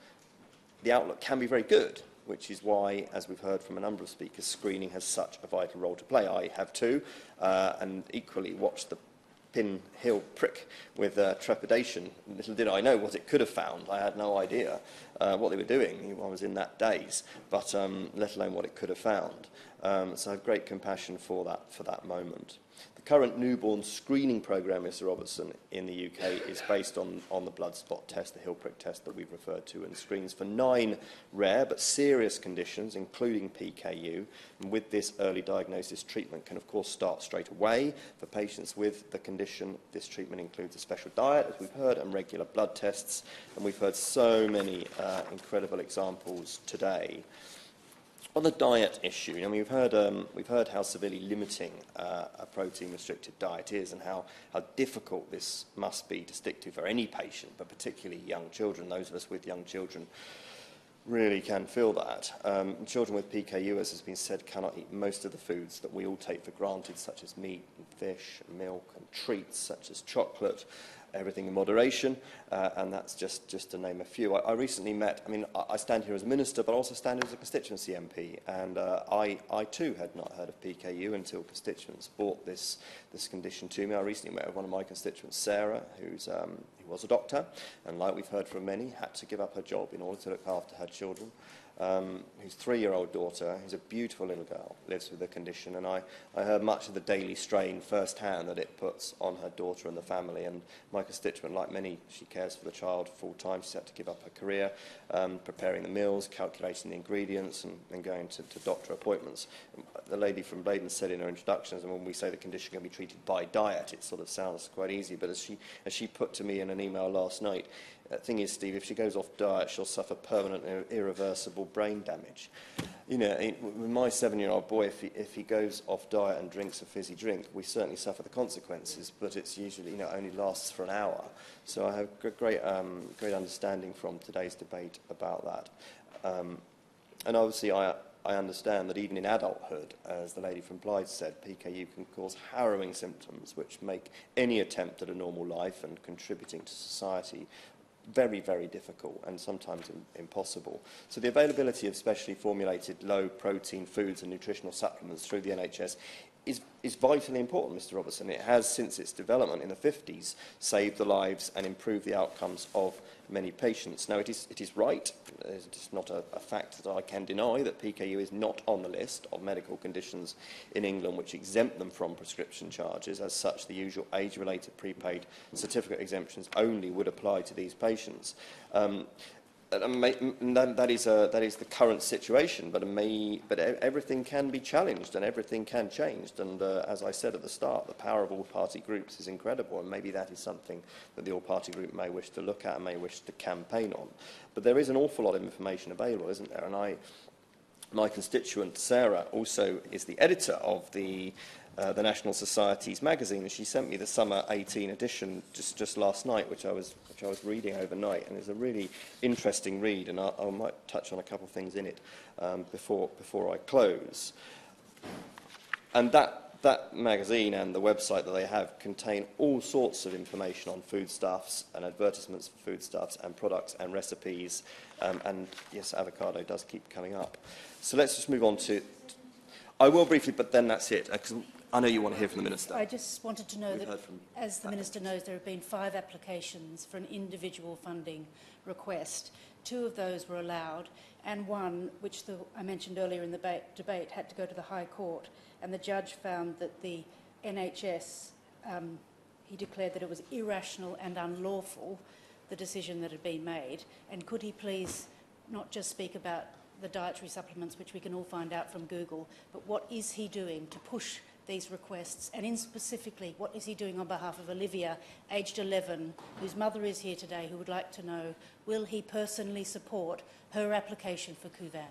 the outlook can be very good, which is why, as we've heard from a number of speakers, screening has such a vital role to play. I have too, and equally watched the Pin Hill prick with trepidation. Little did I know what it could have found. I had no idea what they were doing. I was in that daze, but let alone what it could have found. So I have great compassion for that moment. The current newborn screening programme, Mr Robertson, in the UK is based on the blood spot test, the Hill prick test that we've referred to, and screens for 9 rare but serious conditions, including PKU. And with this early diagnosis, treatment can, of course, start straight away. For patients with the condition, this treatment includes a special diet, as we've heard, and regular blood tests. And we've heard so many incredible examples today. On the diet issue, I mean, we've heard how severely limiting a protein-restricted diet is, and how difficult this must be to stick to for any patient, but particularly young children. Those of us with young children really can feel that. Children with PKU, as has been said, cannot eat most of the foods that we all take for granted, such as meat and fish and milk, and treats such as chocolate. Everything in moderation, and that's just to name a few. I recently met, I mean, I stand here as a minister, but I also stand here as a constituency MP, and I too had not heard of PKU until constituents brought this condition to me. I recently met with one of my constituents, Sarah, who was a doctor, and like we've heard from many, had to give up her job in order to look after her children. Whose 3-year-old daughter, who's a beautiful little girl, lives with the condition, and I heard much of the daily strain firsthand that it puts on her daughter and the family. And my constituent, like many, she cares for the child full-time. She's had to give up her career, preparing the meals, calculating the ingredients, and going to doctor appointments. The lady from Bladen said in her introductions, and when we say the condition can be treated by diet, it sort of sounds quite easy, but as she put to me in an email last night, the thing is, Steve, if she goes off diet, she'll suffer permanent and irreversible brain damage. You know, with my 7-year-old boy, if he goes off diet and drinks a fizzy drink, we certainly suffer the consequences, but it's usually, only lasts for an hour. So I have great understanding from today's debate about that. And obviously, I understand that even in adulthood, as the lady from Blythe said, PKU can cause harrowing symptoms which make any attempt at a normal life and contributing to society very, very difficult and sometimes impossible. So the availability of specially formulated low-protein foods and nutritional supplements through the NHS is vitally important, Mr Robertson. It has, since its development in the 50s, saved the lives and improved the outcomes of many patients. Now, it is right, it's not a fact that I can deny, that PKU is not on the list of medical conditions in England which exempt them from prescription charges. As such, the usual age-related prepaid certificate exemptions only would apply to these patients. That is the current situation, but everything can be challenged and everything can change. And as I said at the start, the power of all-party groups is incredible, and maybe that is something that the all-party group may wish to look at and may wish to campaign on. But there is an awful lot of information available, isn't there? And my constituent, Sarah, also is the editor of the National Society's magazine, and she sent me the summer 18 edition just last night, which I was reading overnight, and it's a really interesting read, and I might touch on a couple of things in it before I close. And that magazine and the website that they have contain all sorts of information on foodstuffs and advertisements for foodstuffs and products and recipes, and yes, avocado does keep coming up. So let's just move on to... I will briefly, but then that's it, because I know you want to hear from the Minister. I just wanted to know that, as the Minister knows, there have been 5 applications for an individual funding request. 2 of those were allowed, and one, which I mentioned earlier in the debate, had to go to the High Court, and the judge found that the NHS, he declared that it was irrational and unlawful, the decision that had been made. And could he please not just speak about the dietary supplements, which we can all find out from Google, but what is he doing to push these requests, and in specifically, what is he doing on behalf of Olivia, aged 11, whose mother is here today, who would like to know, will he personally support her application for Kuvan?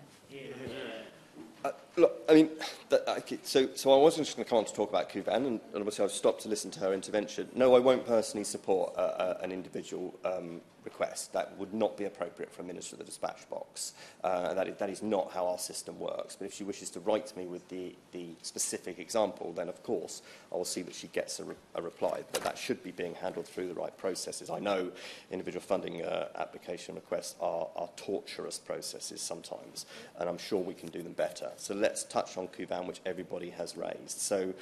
Look, I mean, so I wasn't just going to come on to talk about Kuvan, and obviously I've stopped to listen to her intervention. No, I won't personally support an individual request. That would not be appropriate for a minister of the dispatch box. That is not how our system works. But if she wishes to write to me with the specific example, then of course I will see that she gets a reply. But that should be being handled through the right processes. I know individual funding application requests are torturous processes sometimes, and I'm sure we can do them better. So let's touch on Kuvan, which everybody has raised. So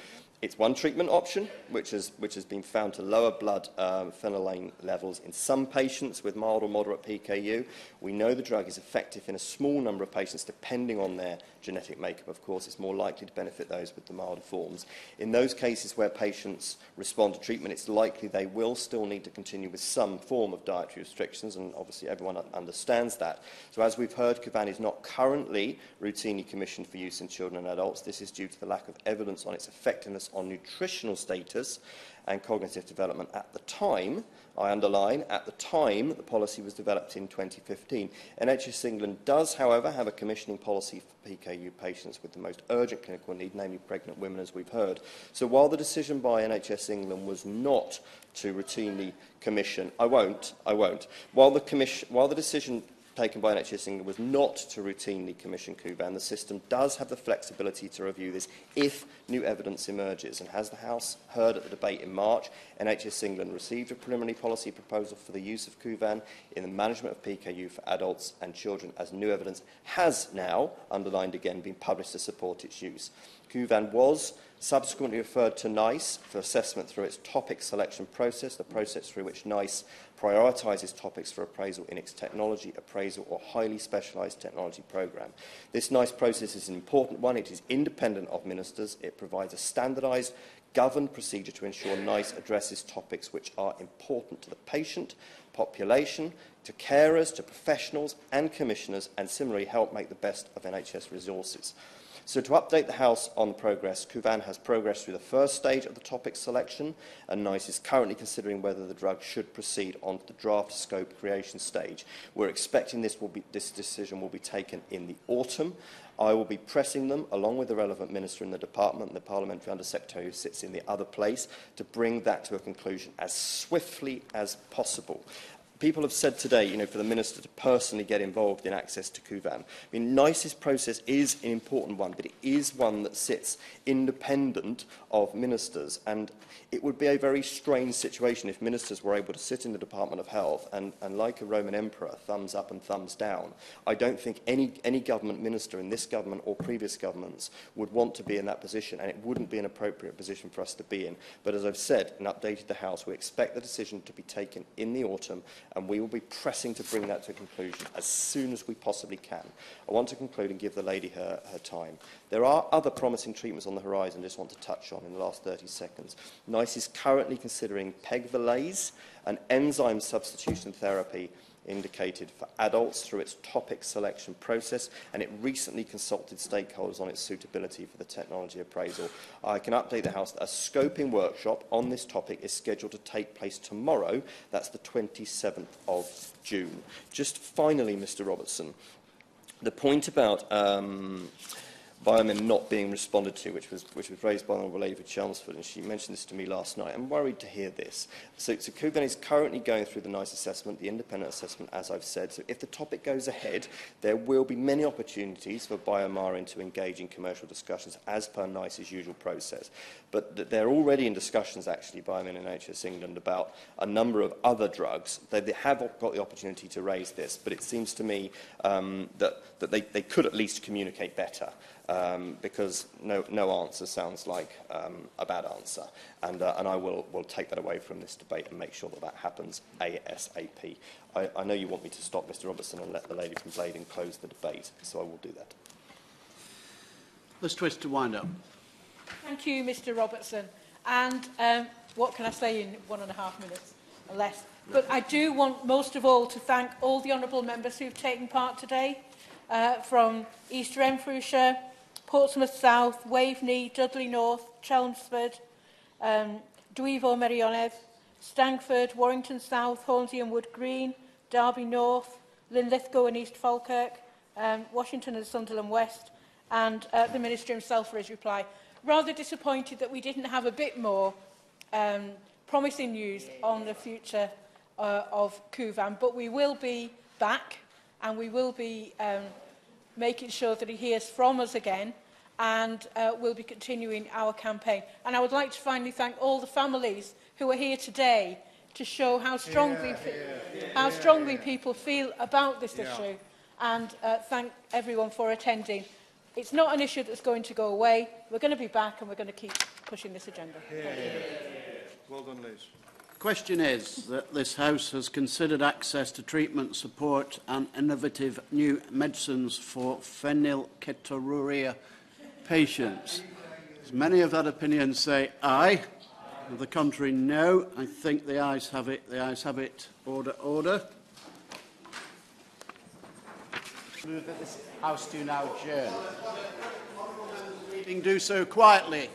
it's one treatment option, which has been found to lower blood phenylketonuria levels in some patients with mild or moderate PKU. We know the drug is effective in a small number of patients, depending on their genetic makeup. Of course, it's more likely to benefit those with the milder forms. In those cases where patients respond to treatment, it's likely they will still need to continue with some form of dietary restrictions, and obviously everyone understands that. So as we've heard, Kuvan is not currently routinely commissioned for use in children and adults. This is due to the lack of evidence on its effectiveness on nutritional status and cognitive development at the time. I underline, at the time the policy was developed in 2015. NHS England does, however, have a commissioning policy for PKU patients with the most urgent clinical need, namely pregnant women, as we've heard. So while the decision by NHS England was not to routinely commission, I won't. While the decision taken by NHS England was not to routinely commission Kuvan, the system does have the flexibility to review this if new evidence emerges. And as the House heard at the debate in March, NHS England received a preliminary policy proposal for the use of Kuvan in the management of PKU for adults and children, as new evidence has now, underlined again, been published to support its use. Kuvan was subsequently referred to NICE for assessment through its topic selection process, the process through which NICE prioritises topics for appraisal in its technology, appraisal or highly specialised technology programme. This NICE process is an important one. It is independent of ministers. It provides a standardised, governed procedure to ensure NICE addresses topics which are important to the patient, population, to carers, to professionals and commissioners, and similarly help make the best of NHS resources. So to update the House on progress, Kuvan has progressed through the first stage of the topic selection, and NICE is currently considering whether the drug should proceed on to the draft scope creation stage. We're expecting this decision will be taken in the autumn. I will be pressing them, along with the relevant minister in the department and the parliamentary undersecretary who sits in the other place, to bring that to a conclusion as swiftly as possible. People have said today, for the Minister to personally get involved in access to Kuvan. I mean, NICE's process is an important one, but it is one that sits independent of ministers. And it would be a very strange situation if ministers were able to sit in the Department of Health and like a Roman emperor, thumbs up and thumbs down. I don't think any government minister in this government or previous governments would want to be in that position, and it wouldn't be an appropriate position for us to be in. But as I've said and updated the House, we expect the decision to be taken in the autumn, and we will be pressing to bring that to a conclusion as soon as we possibly can. I want to conclude and give the lady her time. There are other promising treatments on the horizon I just want to touch on in the last 30 seconds. NICE is currently considering pegvilase, an enzyme substitution therapy indicated for adults through its topic selection process, and it recently consulted stakeholders on its suitability for the technology appraisal. I can update the House that a scoping workshop on this topic is scheduled to take place tomorrow. That's the 27th of June. Just finally, Mr. Robertson, the point about Biomin not being responded to, which was raised by the Honourable Lady for Chelmsford, and she mentioned this to me last night. I'm worried to hear this. So Kuvan is currently going through the NICE assessment, the independent assessment, as I've said. So if the topic goes ahead, there will be many opportunities for Biomarin to engage in commercial discussions as per NICE's usual process. But they're already in discussions, actually, Biomin and NHS England, about a number of other drugs. They have got the opportunity to raise this, but it seems to me that they could at least communicate better. Because no answer sounds like a bad answer. And I will take that away from this debate and make sure that happens ASAP. I know you want me to stop, Mr. Robertson, and let the lady from Bladen close the debate, so I will do that. Let's twist to wind up. Thank you, Mr. Robertson. And what can I say in 1.5 minutes or less? But I do want most of all to thank all the honourable members who've taken part today, from East Renfrewshire, Portsmouth South, Waveney, Dudley North, Chelmsford, Dwyfor Merioneth, Stankford, Warrington South, Hornsey and Wood Green, Derby North, Linlithgow and East Falkirk, Washington and Sunderland West, and the Minister himself for his reply. Rather disappointed that we didn't have a bit more promising news on the future of Kuvan, but we will be back and we will be making sure that he hears from us again, and we'll be continuing our campaign. And I would like to finally thank all the families who are here today to show how strongly people feel about this issue, and thank everyone for attending. It's not an issue that's going to go away. We're going to be back and we're going to keep pushing this agenda. Thank you. Well done, Liz. The question is that this House has considered access to treatment, support and innovative new medicines for phenylketonuria patients. As many of that opinion say aye, and the contrary no. I think the ayes have it. The ayes have it. Order, order. Move that this House do now adjourn. Meeting do so quietly.